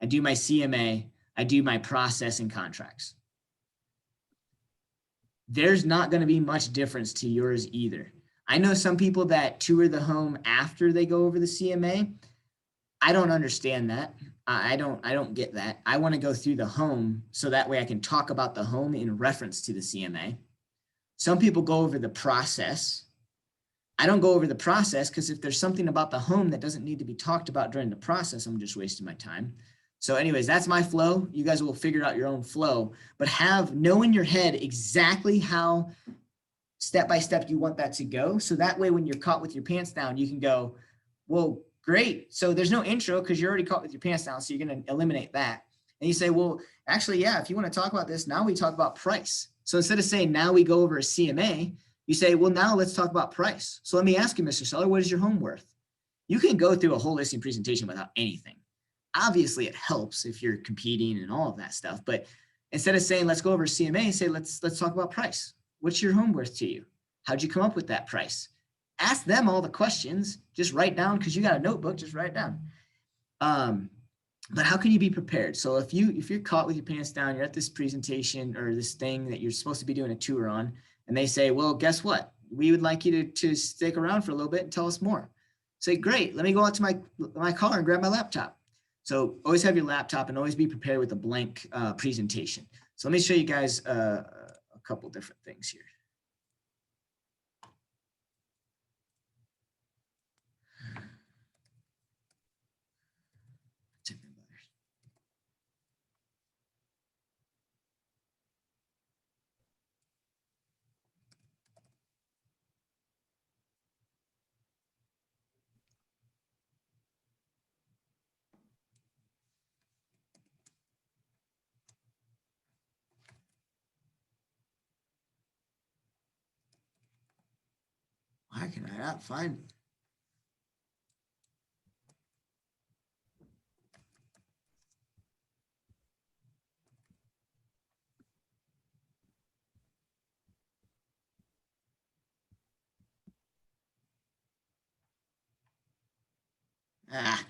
I do my CMA, I do my process and contracts. there's not going to be much difference to yours either. I know some people that tour the home after they go over the CMA. I don't understand that. I don't get that. I want to go through the home so that way I can talk about the home in reference to the CMA. Some people go over the process. I don't go over the process because if there's something about the home that doesn't need to be talked about during the process, I'm just wasting my time. So anyways, that's my flow. You guys will figure out your own flow, but know in your head exactly how step by step you want that to go. So that way, when you're caught with your pants down, you can go, well, great. So there's no intro because you're already caught with your pants down. So you're going to eliminate that. And you say, well, actually, yeah, if you want to talk about this, now we talk about price. So instead of saying, now we go over a CMA, you say, well, now let's talk about price. So let me ask you, Mr. Seller, what is your home worth? You can go through a whole listing presentation without anything. Obviously, it helps if you're competing and all of that stuff. But instead of saying, let's go over CMA, say, let's talk about price. What's your home worth to you? How'd you come up with that price? Ask them all the questions. Just write down, because you got a notebook, just write it down. But how can you be prepared? So if you're caught with your pants down, you're at this presentation or this thing that you're supposed to be doing a tour on, and they say, well, guess what? We would like you to stick around for a little bit and tell us more. Say, great, let me go out to my car and grab my laptop. So always have your laptop and always be prepared with a blank presentation. So let me show you guys a couple different things here. Why can I not find it? Ah.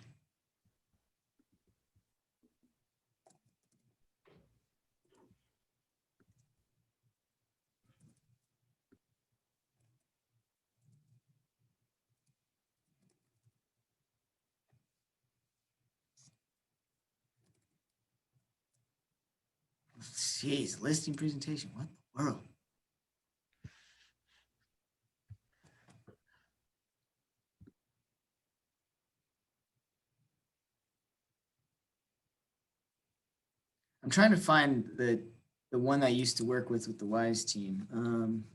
Jeez, listing presentation, what the world? I'm trying to find the one I used to work with the WISE team.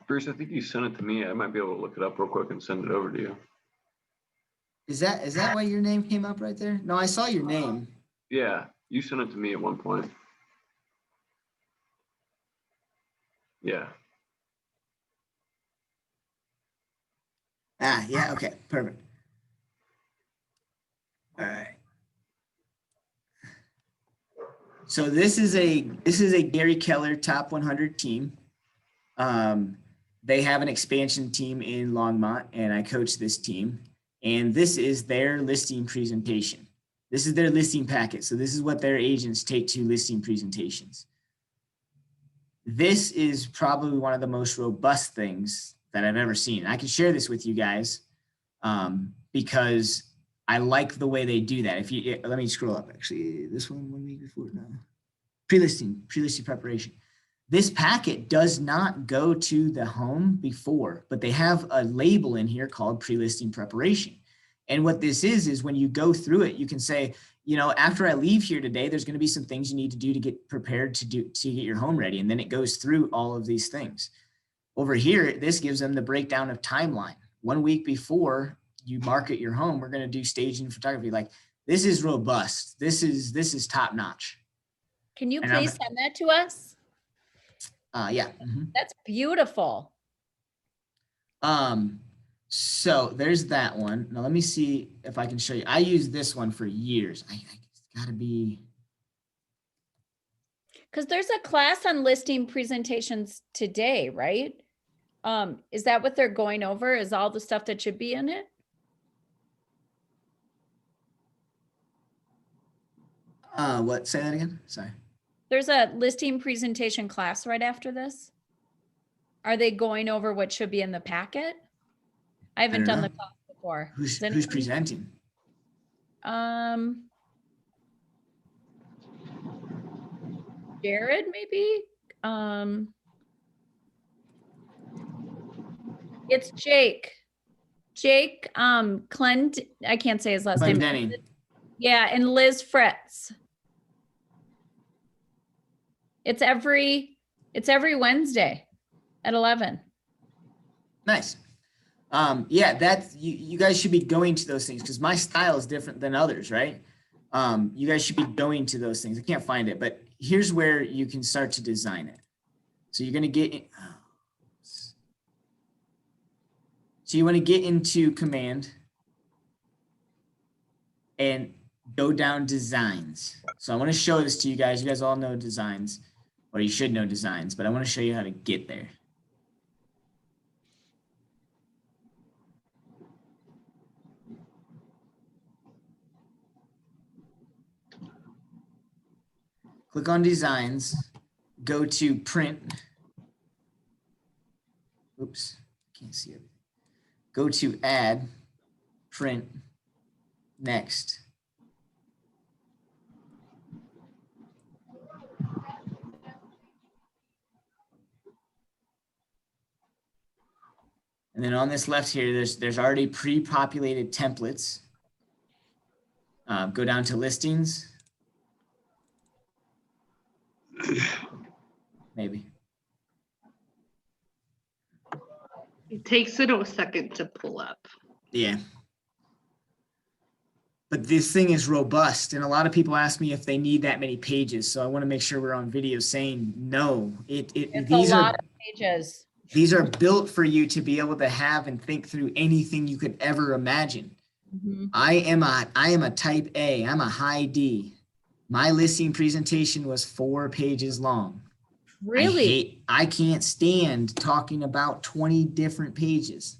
Bruce, I think you sent it to me. I might be able to look it up real quick and send it over to you. Is that why your name came up right there? No, I saw your name. Yeah, you sent it to me at one point. Yeah. Ah, yeah, okay, perfect. All right. So this is a Gary Keller top 100 team. They have an expansion team in Longmont, and I coach this team. And this is their listing presentation. This is their listing packet. So this is what their agents take to listing presentations. This is probably one of the most robust things that I've ever seen. I can share this with you guys because I like the way they do that. Let me scroll up actually. This one week before, no. Pre-listing preparation. This packet does not go to the home before, but they have a label in here called pre-listing preparation. And what this is when you go through it, you can say, you know, after I leave here today, there's going to be some things you need to do to get prepared to get your home ready. And then it goes through all of these things. Over here, this gives them the breakdown of timeline. 1 week before you market your home, we're going to do staging photography. Like, this is robust. This is top notch. Can you please send that to us? Yeah. Mm-hmm. That's beautiful. So there's that one. Now let me see if I can show you. I used this one for years. It's gotta be. Because there's a class on listing presentations today, right? Is that what they're going over? Is all the stuff that should be in it? What, say that again? Sorry. There's a listing presentation class right after this. Are they going over what should be in the packet? I haven't don't done the know. class before. Who's Does anyone- presenting? Jared, maybe? It's Jake. Jake, Clent, I can't say his last name. Glendenning. Yeah, and Liz Fritz. It's every Wednesday at 11. Nice. Yeah, that's you guys should be going to those things because my style is different than others, right? You guys should be going to those things. I can't find it, but here's where you can start to design it. So you're going to get in, so you want to get into command and go down designs. So I want to show this to you guys. You guys all know designs, or you should know designs, but I want to show you how to get there. Click on designs, go to print. Oops, can't see it. Go to add, print, next. And then on this left here, there's already pre-populated templates. Go down to listings. Maybe. It takes it a second to pull up. Yeah. But this thing is robust, and a lot of people ask me if they need that many pages. So I want to make sure we're on video saying no. It's These a are lot of pages. these are built for you to be able to have and think through anything you could ever imagine. Mhm. I am a type A. I'm a high D. My listing presentation was 4 pages long. Really? I can't stand talking about 20 different pages.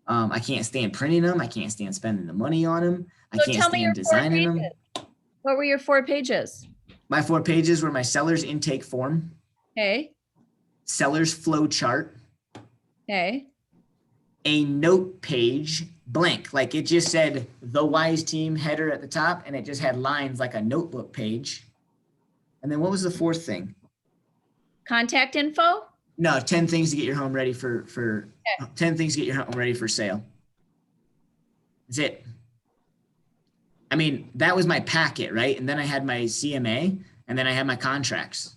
I can't stand printing them. I can't stand spending the money on them. I So can't tell me your stand 4 designing them. pages. What were your 4 pages? My 4 pages were my seller's intake form, Okay, seller's flow chart, okay. a note page, blank, like it just said the Wise Team header at the top, and it just had lines like a notebook page. And then what was the 4th thing? Contact info? No, 10 things to get your home ready for 10 things to get your home ready for sale. That's it. I mean, that was my packet, right? And then I had my CMA, and then I had my contracts.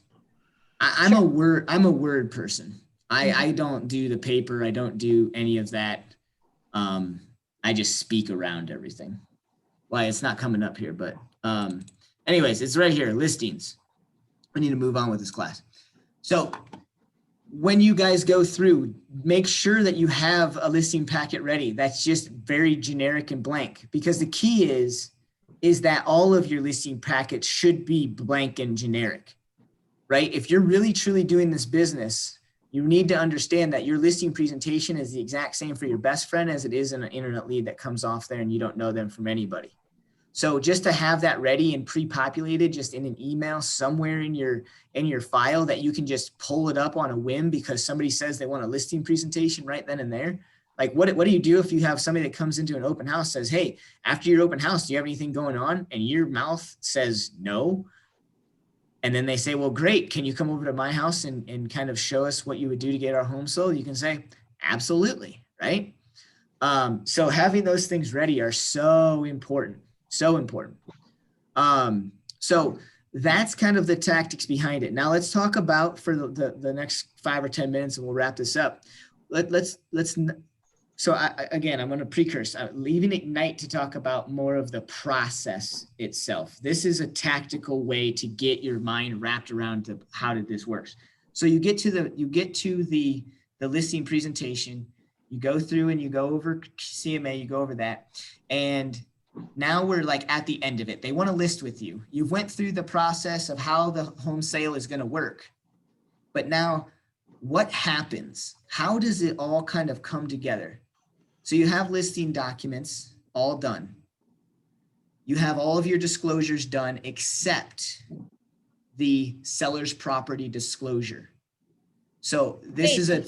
I'm a word person. I don't do the paper. I don't do any of that. I just speak around everything. Why, it's not coming up here, but anyways, it's right here, listings. We need to move on with this class. So when you guys go through, make sure that you have a listing packet ready. That's just very generic and blank, because the key is that all of your listing packets should be blank and generic, right? If you're really truly doing this business, you need to understand that your listing presentation is the exact same for your best friend as it is in an internet lead that comes off there and you don't know them from anybody. So just to have that ready and pre-populated just in an email somewhere in your file that you can just pull it up on a whim because somebody says they want a listing presentation right then and there. Like what do you do if you have somebody that comes into an open house, says, hey, after your open house, do you have anything going on? And your mouth says no. And then they say, well, great. Can you come over to my house and kind of show us what you would do to get our home sold? You can say, absolutely, right? So having those things ready are so important. So important. So that's kind of the tactics behind it. Now let's talk about for the next 5 or 10 minutes and we'll wrap this up. So again, I'm going to precurse, leaving Ignite to talk about more of the process itself. This is a tactical way to get your mind wrapped around to how did this works. So you get to the listing presentation, you go through and you go over CMA, you go over that. And now we're like at the end of it. They want to list with you. You've went through the process of how the home sale is going to work. But now what happens? How does it all kind of come together? So you have listing documents all done. You have all of your disclosures done except the seller's property disclosure. So this Wait, is a,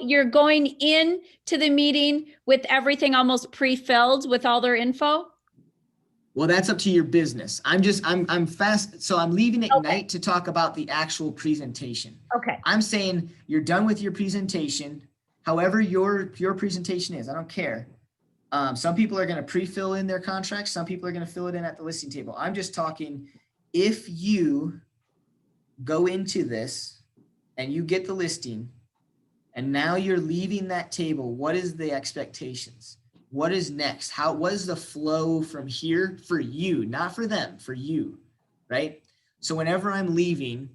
you're going in to the meeting with everything almost pre-filled with all their info? well, that's up to your business. I'm fast. So I'm leaving at Okay. night to talk about the actual presentation. Okay. I'm saying you're done with your presentation. However, your presentation is, I don't care. Some people are going to pre-fill in their contracts. Some people are going to fill it in at the listing table. I'm just talking, if you go into this and you get the listing and now you're leaving that table, what is the expectations? What is next? What is the flow from here for you, not for them, for you, right? So whenever I'm leaving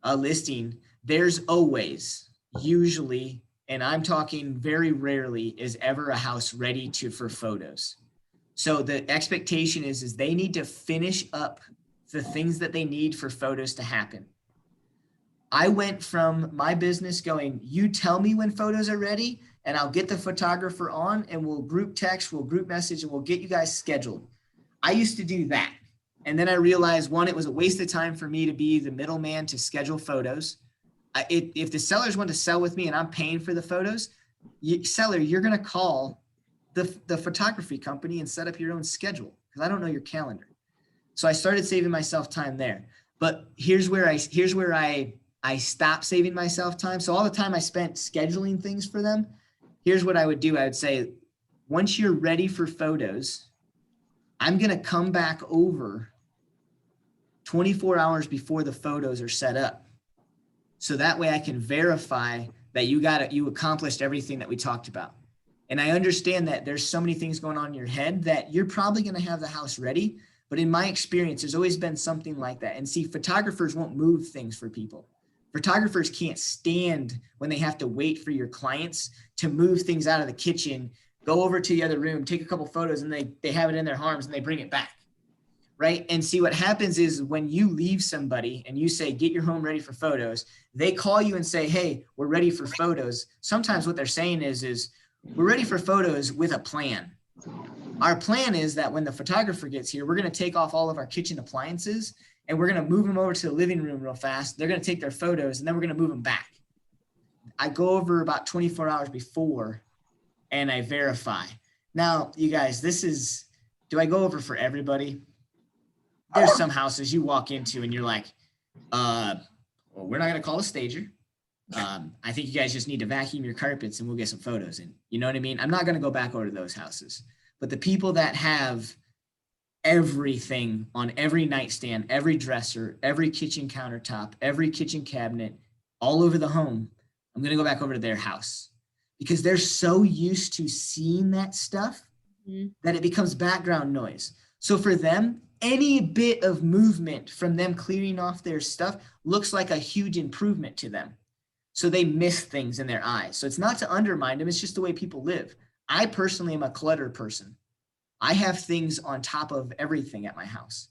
a listing, there's always, usually, and I'm talking very rarely, is ever a house ready for photos. So the expectation is they need to finish up the things that they need for photos to happen. I went from my business going, you tell me when photos are ready and I'll get the photographer on and we'll group text, we'll group message, and we'll get you guys scheduled. I used to do that. And then I realized, one, it was a waste of time for me to be the middleman to schedule photos. If the sellers want to sell with me and I'm paying for the photos, seller, you're going to call the photography company and set up your own schedule because I don't know your calendar. So I started saving myself time there. But here's where I stopped saving myself time. So all the time I spent scheduling things for them, here's what I would do. I would say, once you're ready for photos, I'm going to come back over 24 hours before the photos are set up. So that way I can verify that you accomplished everything that we talked about. And I understand that there's so many things going on in your head that you're probably going to have the house ready. But in my experience, there's always been something like that. And see, photographers won't move things for people. Photographers can't stand when they have to wait for your clients to move things out of the kitchen, go over to the other room, take a couple photos, and they have it in their arms and they bring it back, right? And see, what happens is when you leave somebody and you say, get your home ready for photos, they call you and say, hey, we're ready for photos. Sometimes what they're saying is we're ready for photos with a plan. Our plan is that when the photographer gets here, we're going to take off all of our kitchen appliances and we're going to move them over to the living room real fast. They're going to take their photos and then we're going to move them back. I go over about 24 hours before and I verify. Now, you guys, do I go over for everybody? There's some houses you walk into and you're like, well, we're not going to call a stager. I think you guys just need to vacuum your carpets and we'll get some photos in. You know what I mean? I'm not going to go back over to those houses. But the people that have everything on every nightstand, every dresser, every kitchen countertop, every kitchen cabinet, all over the home, I'm going to go back over to their house because they're so used to seeing that stuff that it becomes background noise. So for them, any bit of movement from them clearing off their stuff looks like a huge improvement to them. So they miss things in their eyes. So it's not to undermine them. It's just the way people live. I personally am a clutter person. I have things on top of everything at my house.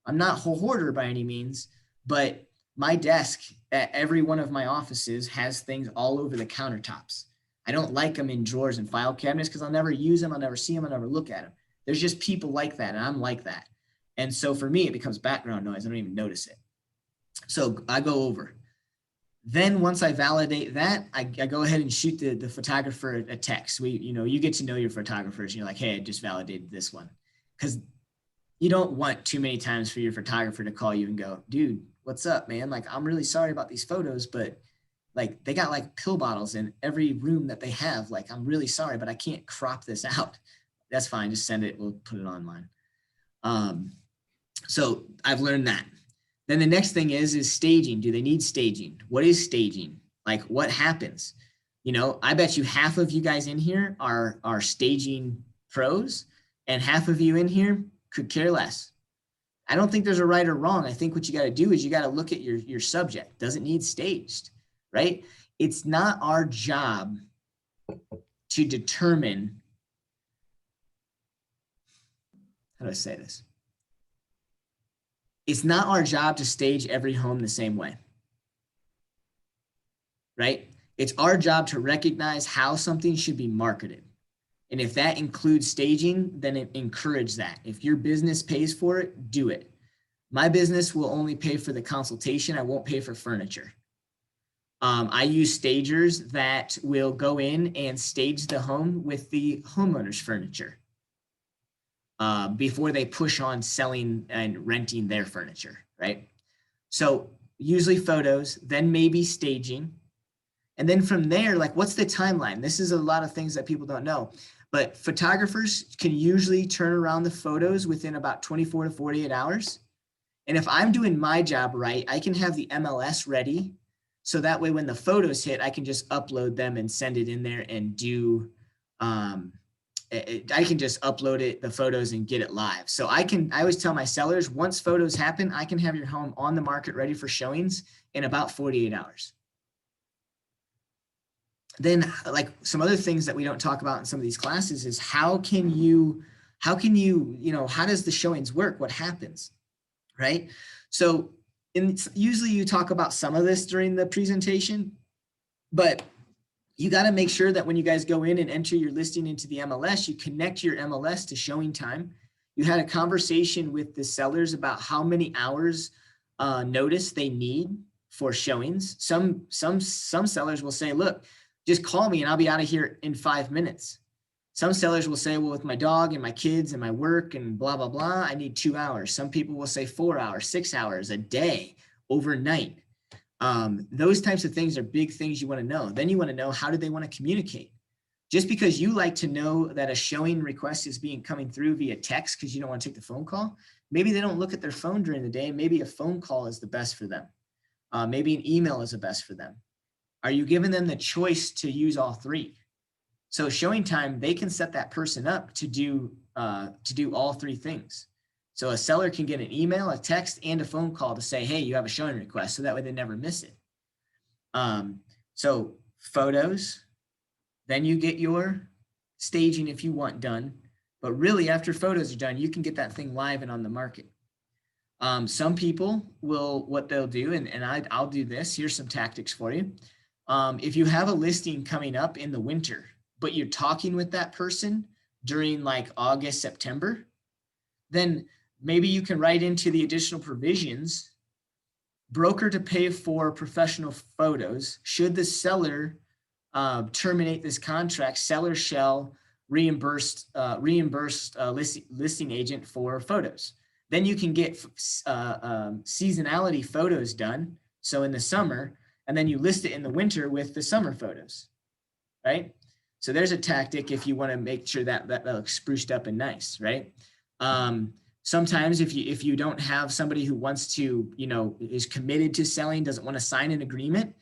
I'm not a hoarder by any means, but my desk at every one of my offices has things all over the countertops. I don't like them in drawers and file cabinets because I'll never use them. I'll never see them. I'll never look at them. There's just people like that, and I'm like that. And so for me, it becomes background noise. I don't even notice it. So I go over. Then once I validate that, I go ahead and shoot the photographer a text. You get to know your photographers and you're like, hey, I just validated this one. Because you don't want too many times for your photographer to call you and go, dude, what's up, man? Like, I'm really sorry about these photos, but like they got like pill bottles in every room that they have. Like, I'm really sorry, but I can't crop this out. That's fine. Just send it. We'll put it online. So I've learned that. Then the next thing is staging. Do they need staging? What is staging? Like, what happens? I bet you half of you guys in here are staging pros and half of you in here could care less. I don't think there's a right or wrong. I think what you got to do is you got to look at your subject. Does it need staged, right? It's not our job to determine, how do I say this? It's not our job to stage every home the same way, right? It's our job to recognize how something should be marketed. And if that includes staging, then encourage that. If your business pays for it, do it. My business will only pay for the consultation. I won't pay for furniture. I use stagers that will go in and stage the home with the homeowner's furniture before they push on selling and renting their furniture, right? So usually photos, then maybe staging. And then from there, like, what's the timeline? This is a lot of things that people don't know, but photographers can usually turn around the photos within about 24 to 48 hours. And if I'm doing my job right, I can have the MLS ready. So that way, when the photos hit, I can just upload them and send it in there and do, I can just upload it, the photos, and get it live. So I always tell my sellers, once photos happen, I can have your home on the market ready for showings in about 48 hours. Then, like, some other things that we don't talk about in some of these classes is how does the showings work? What happens, right? So usually you talk about some of this during the presentation, but you got to make sure that when you guys go in and enter your listing into the MLS, you connect your MLS to showing time. You had a conversation with the sellers about how many hours notice they need for showings. Some sellers will say, look, just call me and I'll be out of here in 5 minutes. Some sellers will say, well, with my dog and my kids and my work and blah, blah, blah, I need 2 hours. Some people will say 4 hours, 6 hours, a day, overnight. Those types of things are big things you want to know. Then you want to know, how do they want to communicate? Just because you like to know that a showing request is coming through via text because you don't want to take the phone call, maybe they don't look at their phone during the day. Maybe a phone call is the best for them. Maybe an email is the best for them. Are you giving them the choice to use all three? So showing time, they can set that person up to do all three things. So a seller can get an email, a text, and a phone call to say, hey, you have a showing request. So that way they never miss it. So photos, then you get your staging if you want done. But really, after photos are done, you can get that thing live and on the market. Some people will, what they'll do, and I'll do this. Here's some tactics for you. If you have a listing coming up in the winter, but you're talking with that person during like August, September, then maybe you can write into the additional provisions, broker to pay for professional photos. Should the seller terminate this contract, seller shall reimburse listing agent for photos. Then you can get seasonality photos done. So in the summer, and then you list it in the winter with the summer photos, right? So there's a tactic if you want to make sure that looks spruced up and nice, right? Sometimes if you don't have somebody who wants to, is committed to selling, doesn't want to sign an agreement,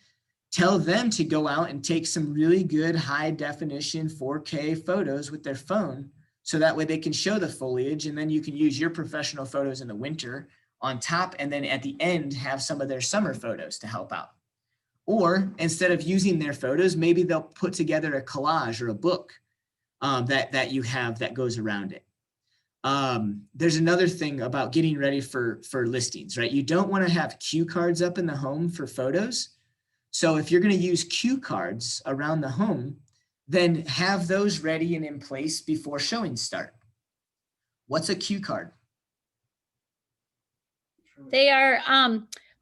tell them to go out and take some really good high definition 4K photos with their phone. So that way they can show the foliage, and then you can use your professional photos in the winter on top. And then at the end, have some of their summer photos to help out. Or instead of using their photos, maybe they'll put together a collage or a book that you have that goes around it. There's another thing about getting ready for listings, right? You don't want to have cue cards up in the home for photos. So if you're going to use cue cards around the home, then have those ready and in place before showings start. What's a cue card? They are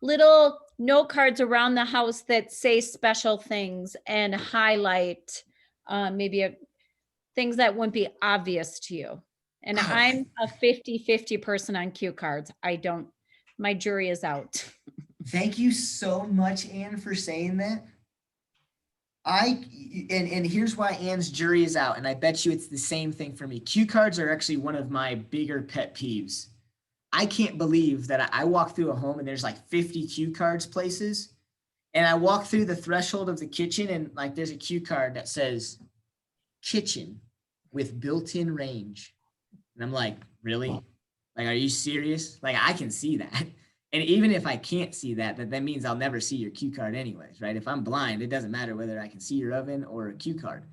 little note cards around the house that say special things and highlight things that wouldn't be obvious to you. And I'm a 50-50 person on cue cards. My jury is out. Thank you so much, Ann, for saying that. And here's why Ann's jury is out, and I bet you it's the same thing for me. Cue cards are actually one of my bigger pet peeves. I can't believe that I walk through a home and there's like 50 cue cards places, and I walk through the threshold of the kitchen and like there's a cue card that says kitchen with built-in range. And I'm like, really? Like, are you serious? Like, I can see that. And even if I can't see that means I'll never see your cue card anyways, right? If I'm blind, it doesn't matter whether I can see your oven or a cue card.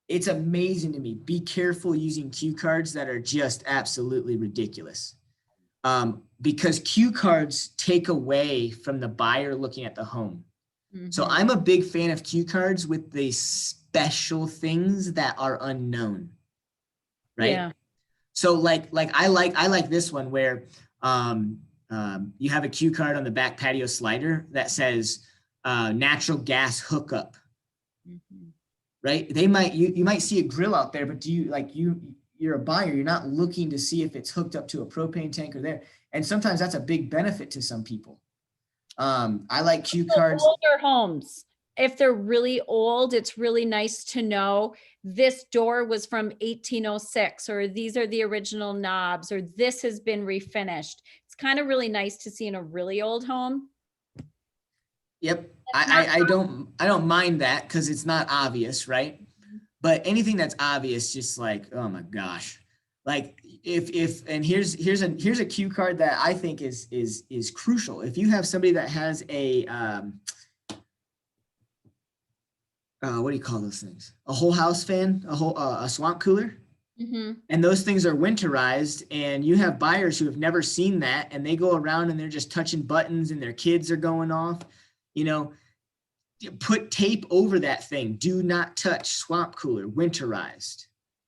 It's amazing to me. Be careful using cue cards that are just absolutely ridiculous. Because cue cards take away from the buyer looking at the home. Mm-hmm. So I'm a big fan of cue cards with the special things that are unknown. right? Yeah. So like I like this one where you have a cue card on the back patio slider that says natural gas hookup, Mhm. right? You might see a grill out there, but you're a buyer, you're not looking to see if it's hooked up to a propane tank or there. And sometimes that's a big benefit to some people. I like cue So cards. older homes, if they're really old, it's really nice to know this door was from 1806, or these are the original knobs, or this has been refinished. It's kind of really nice to see in a really old home. Yep. not I don't mind that because it's not obvious, right? But anything that's obvious, just like, oh my gosh. Like and here's a cue card that I think is crucial. If you have somebody that has a what do you call those things? A whole house fan, a swamp cooler. Mhm. And those things are winterized, and you have buyers who have never seen that, and they go around and they're just touching buttons and their kids are going off. Put tape over that thing. Do not touch swamp cooler, winterized,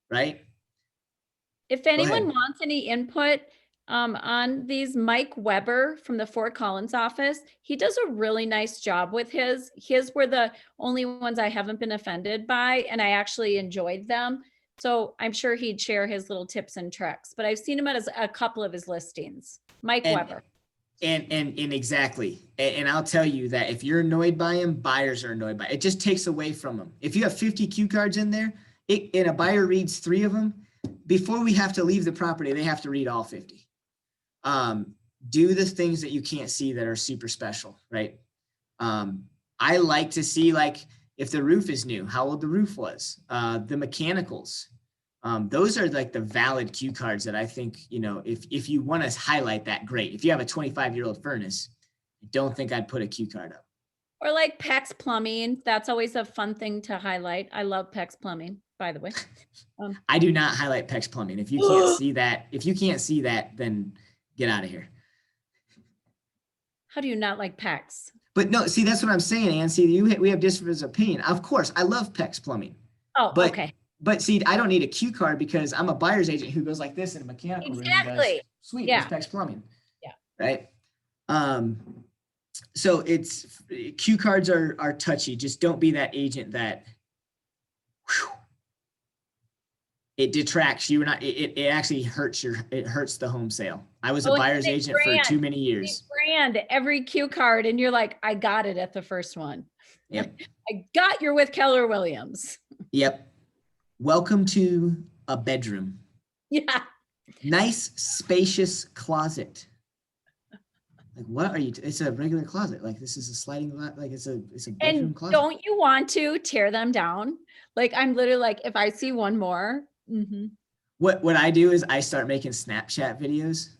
right? If ahead. anyone wants any input on these, Mike Weber from the Fort Collins office, he does a really nice job with his. His were the only ones I haven't been offended by, and I actually enjoyed them. So I'm sure he'd share his little tips and tricks, but I've seen him at a couple of his listings. Mike Weber. And exactly. And I'll tell you that if you're annoyed by him, buyers are annoyed by it. It just takes away from them. If you have 50 cue cards in there, and a buyer reads 3 of them, before we have to leave the property, they have to read all 50. Do the things that you can't see that are super special, right? I like to see, like, if the roof is new, how old the roof was, the mechanicals. Those are like the valid cue cards that I think, if you want to highlight that, great. If you have a 25-year-old furnace, I don't think I'd put a cue card up. Or like PEX Plumbing. That's always a fun thing to highlight. I love PEX Plumbing, by the way. I do not highlight PEX Plumbing. If you can't see that, then get out of here. How do you not like PEX? But no, see, that's what I'm saying, Ann. See, we have different opinion. Of course, I love PEX Plumbing. Oh, But, okay. But see, I don't need a cue cue because I'm a buyer's agent who goes like this in a mechanical room. And Exactly. does, sweet, Yeah. there's PEX Plumbing. Yeah. Right. So it's cue cards are touchy. Just don't be that agent that it detracts you. It actually hurts the home sale. I was a buyer's agent for too many years. Brand every cue card, and you're like, I got it at the first one. Yep. I got you're with Keller Williams. Yep. Welcome to a bedroom. Yeah. Nice, spacious closet. Like, what are you? It's a regular closet. Like, this is a sliding, like it's a bedroom And closet. don't you want to tear them down? Like, I'm literally like, if I see one more. What I do is I start making Snapchat videos.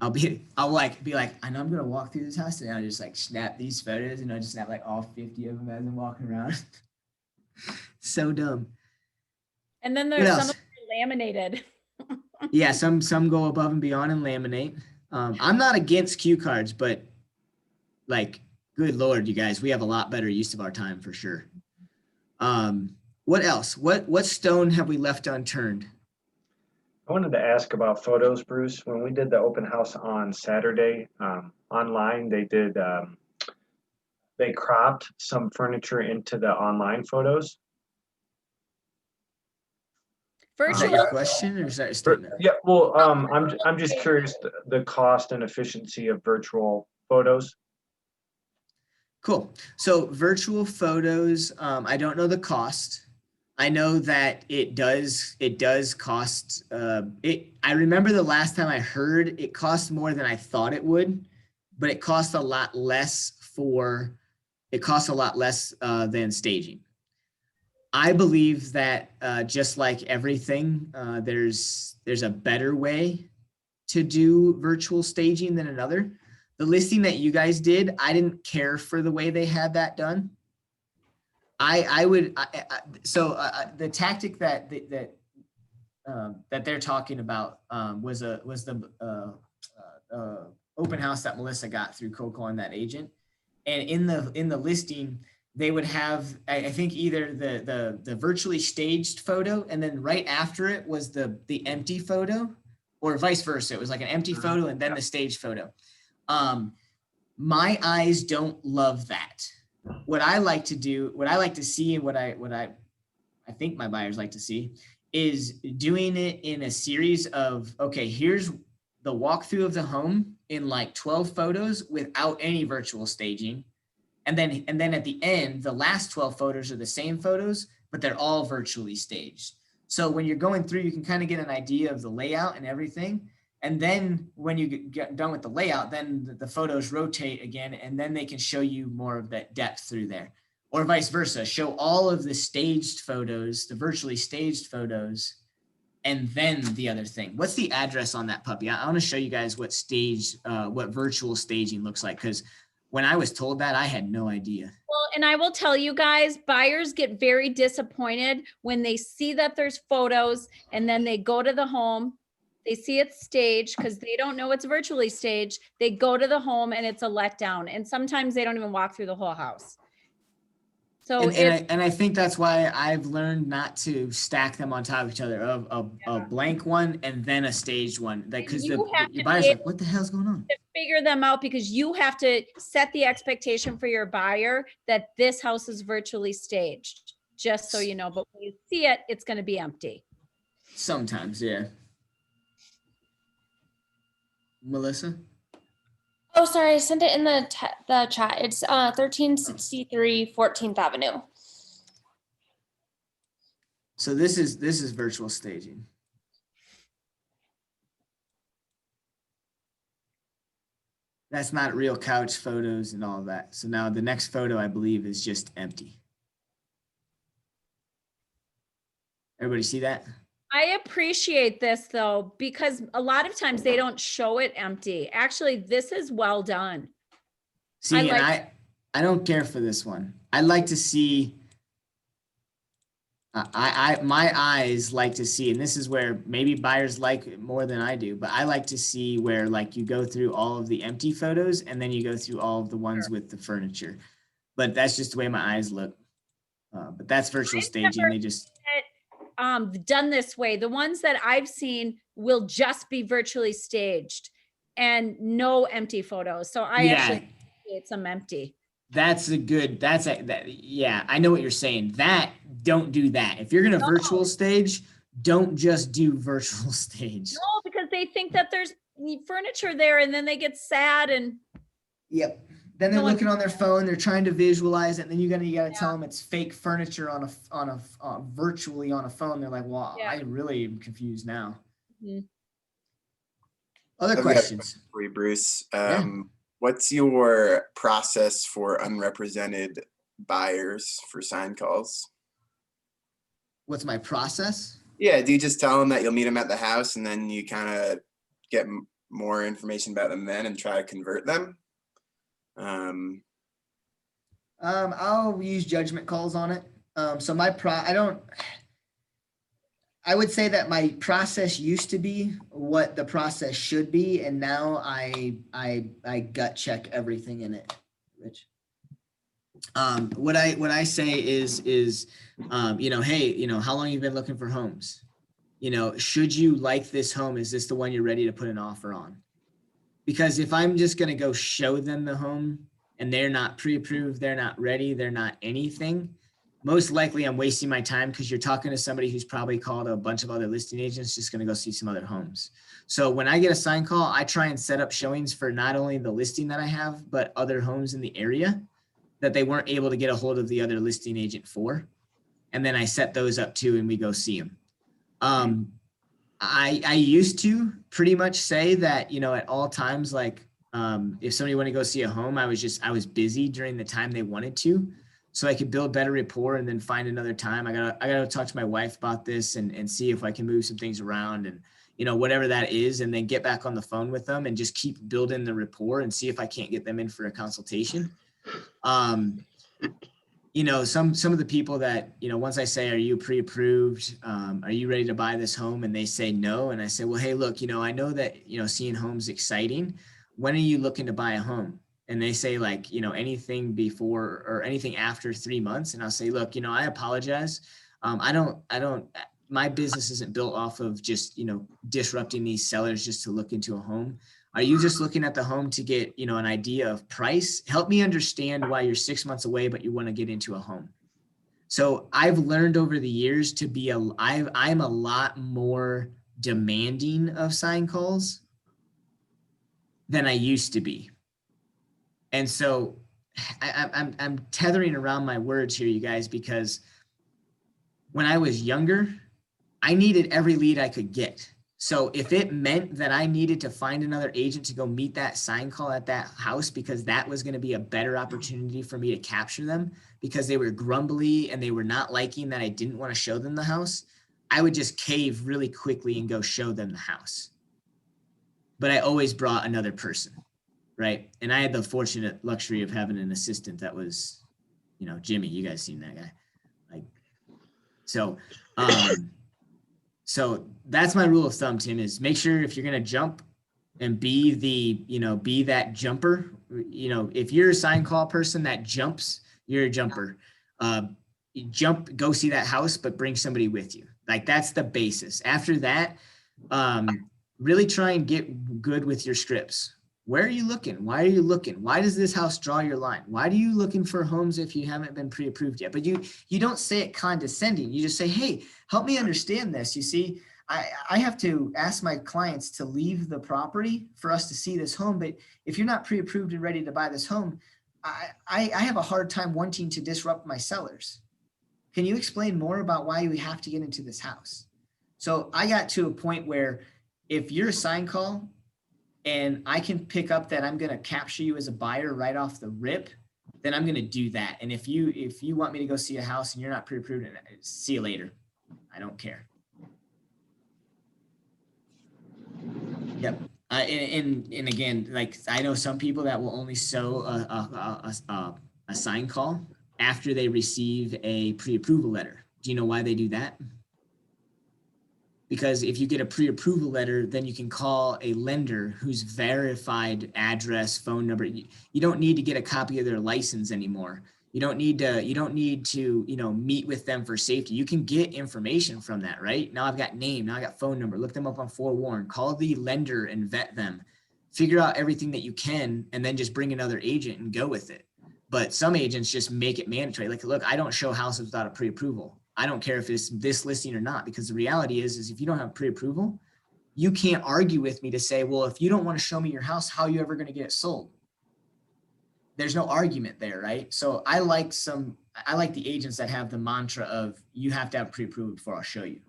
I'll be like, I know I'm gonna walk through this house, and I just like snap these photos, and I just snap like all 50 of them as I'm walking around. So dumb. And then What there's some else? of them laminated. Yeah, some go above and beyond and laminate. I'm not against cue cards, but like, good Lord, you guys, we have a lot better use of our time for sure. What else? What stone have we left unturned? I wanted to ask about photos, Bruce. When we did the open house on Saturday, online, they cropped some furniture into the online photos. Is that Virtual. your question or is that a statement? Yeah, well, I'm just curious the cost and efficiency of virtual photos. Cool. So virtual photos, I don't know the cost. I know that it does cost, I remember the last time I heard it cost more than I thought it would, but it costs a lot less than staging. I believe that just like everything, there's a better way to do virtual staging than another. The listing that you guys did, I didn't care for the way they had that done. The tactic that they're talking about was the open house that Melissa got through Coco on that agent. And in the listing, they would have, I think either the virtually staged photo, and then right after it was the empty photo, or vice versa. It was like an empty photo and then the staged photo. My eyes don't love that. What I like to do, what I like to see, and what I think my buyers like to see, is doing it in a series of, okay, here's the walkthrough of the home in like 12 photos without any virtual staging. And then at the end, the last 12 photos are the same photos, but they're all virtually staged. So when you're going through, you can kind of get an idea of the layout and everything. And then when you get done with the layout, then the photos rotate again, and then they can show you more of that depth through there. Or vice versa, show all of the staged photos, the virtually staged photos, and then the other thing. What's the address on that puppy? I want to show you guys what what virtual staging looks like, because when I was told that, I had no idea. Well, and I will tell you guys, buyers get very disappointed when they see that there's photos and then they go to the home, they see it's staged because they don't know it's virtually staged. They go to the home and it's a letdown. And sometimes they don't even walk through the whole house. So And I think that's why I've learned not to stack them on top of each other, of a blank one and then a staged one. Because You have the to buyer's be like, what the hell's going on? to figure them out, because you have to set the expectation for your buyer that this house is virtually staged, just so you know. But when you see it, it's going to be empty. Sometimes, yeah. Melissa? Oh, sorry, I sent it in the chat. It's 1363 14th Avenue. So this is virtual staging. That's not real couch photos and all of that. So now the next photo, I believe, is just empty. Everybody see that? I appreciate this though, because a lot of times they don't show it empty. Actually, this is well done. See, I and like- I don't care for this one. I like to see. My eyes like to see, and this is where maybe buyers like it more than I do, but I like to see where like you go through all of the empty photos and then you go through all of the ones with the furniture. But that's just the way my eyes look. But that's virtual staging. They just Done this way. The ones that I've seen will just be virtually staged and no empty photos. So I actually appreciate some empty. That's a good, yeah, I know what you're saying. Don't do that. If you're going to virtual stage, don't just do virtual stage. No, because they think that there's furniture there and then they get sad and. Yep. Then they're looking on their phone, they're trying to visualize it, and then you gotta tell them it's fake furniture virtually on a phone. They're like, well, I really am confused now. Mhm. Other So we have a questions? question for you, Bruce. Yeah. What's your process for unrepresented buyers for sign calls? What's my process? Yeah, do you just tell them that you'll meet them at the house and then you kind of get more information about them then and try to convert them? I'll use judgment calls on it. So I would say that my process used to be what the process should be, and now I gut check everything in it. Rich. What I say is hey, how long you've been looking for homes? Should you like this home? Is this the one you're ready to put an offer on? Because if I'm just going to go show them the home and they're not pre-approved, they're not ready, they're not anything, most likely I'm wasting my time, because you're talking to somebody who's probably called a bunch of other listing agents just going to go see some other homes. So when I get a sign call, I try and set up showings for not only the listing that I have, but other homes in the area that they weren't able to get a hold of the other listing agent for. And then I set those up too, and we go see them. I used to pretty much say that, at all times, like if somebody wanted to go see a home, I was busy during the time they wanted to, so I could build better rapport and then find another time. I gotta talk to my wife about this and see if I can move some things around and, whatever that is, and then get back on the phone with them and just keep building the rapport and see if I can't get them in for a consultation. Some of the people that, once I say, are you pre-approved? Are you ready to buy this home? And they say no. And I say, well, hey, look, I know that, seeing homes exciting. When are you looking to buy a home? and they say like, anything before or anything after 3 months. And I'll say, look, I apologize. My business isn't built off of just, disrupting these sellers just to look into a home. Are you just looking at the home to get, an idea of price? Help me understand why you're 6 months away, but you want to get into a home. So I've learned over the years to be I'm a lot more demanding of sign calls than I used to be. And so I'm tethering around my words here, you guys, because when I was younger, I needed every lead I could get. So if it meant that I needed to find another agent to go meet that sign call at that house because that was going to be a better opportunity for me to capture them because they were grumbly and they were not liking that I didn't want to show them the house, I would just cave really quickly and go show them the house. But I always brought another person, right? And I had the fortunate luxury of having an assistant that was, Jimmy, you guys seen that guy. So that's my rule of thumb, Tim, is make sure if you're going to jump and be be that jumper, if you're a sign call person that jumps, you're a jumper. Jump, go see that house, but bring somebody with you. Like that's the basis. After that, really try and get good with your scripts. Where are you looking? Why are you looking? Why does this house draw your line? Why are you looking for homes if you haven't been pre-approved yet? But you don't say it condescending. You just say, hey, help me understand this. You see, I have to ask my clients to leave the property for us to see this home. But if you're not pre-approved and ready to buy this home, I have a hard time wanting to disrupt my sellers. Can you explain more about why we have to get into this house? So I got to a point where if you're a sign call, and I can pick up that I'm going to capture you as a buyer right off the rip, then I'm going to do that. And if you want me to go see a house and you're not pre-approved, see you later. I don't care. Yep. And again, like I know some people that will only show a sign call after they receive a pre-approval letter. Do you know why they do that? Because if you get a pre-approval letter, then you can call a lender whose verified address, phone number. You don't need to get a copy of their license anymore. You don't need to, meet with them for safety. You can get information from that, right? Now I've got name, now I got phone number, look them up on Forewarn, call the lender and vet them, figure out everything that you can, and then just bring another agent and go with it. But some agents just make it mandatory. Like, look, I don't show houses without a pre-approval. I don't care if it's this listing or not, because the reality is if you don't have pre-approval, you can't argue with me to say, well, if you don't want to show me your house, how are you ever going to get it sold? There's no argument there, right? So I like the agents that have the mantra of you have to have pre-approval before I'll show you.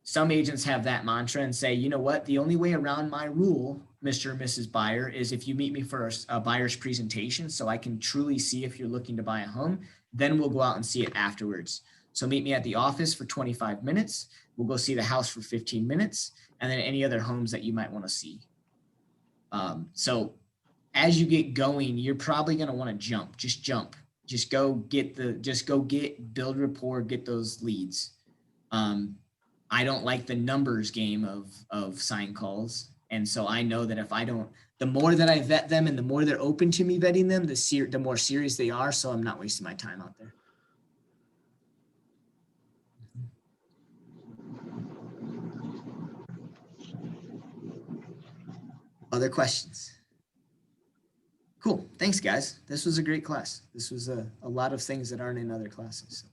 Some agents have that mantra and say, you know what, the only way around my rule, Mr. and Mrs. Buyer, is if you meet me for a buyer's presentation so I can truly see if you're looking to buy a home, then we'll go out and see it afterwards. So meet me at the office for 25 minutes. We'll go see the house for 15 minutes, and then any other homes that you might want to see. So as you get going, you're probably going to want to jump. Just jump. Just go build rapport, get those leads. I don't like the numbers game of sign calls. And so I know that the more that I vet them and the more they're open to me vetting them, the more serious they are. So I'm not wasting my time out there. Other questions? Cool. Thanks, guys. This was a great class. This was a lot of things that aren't in other classes. So.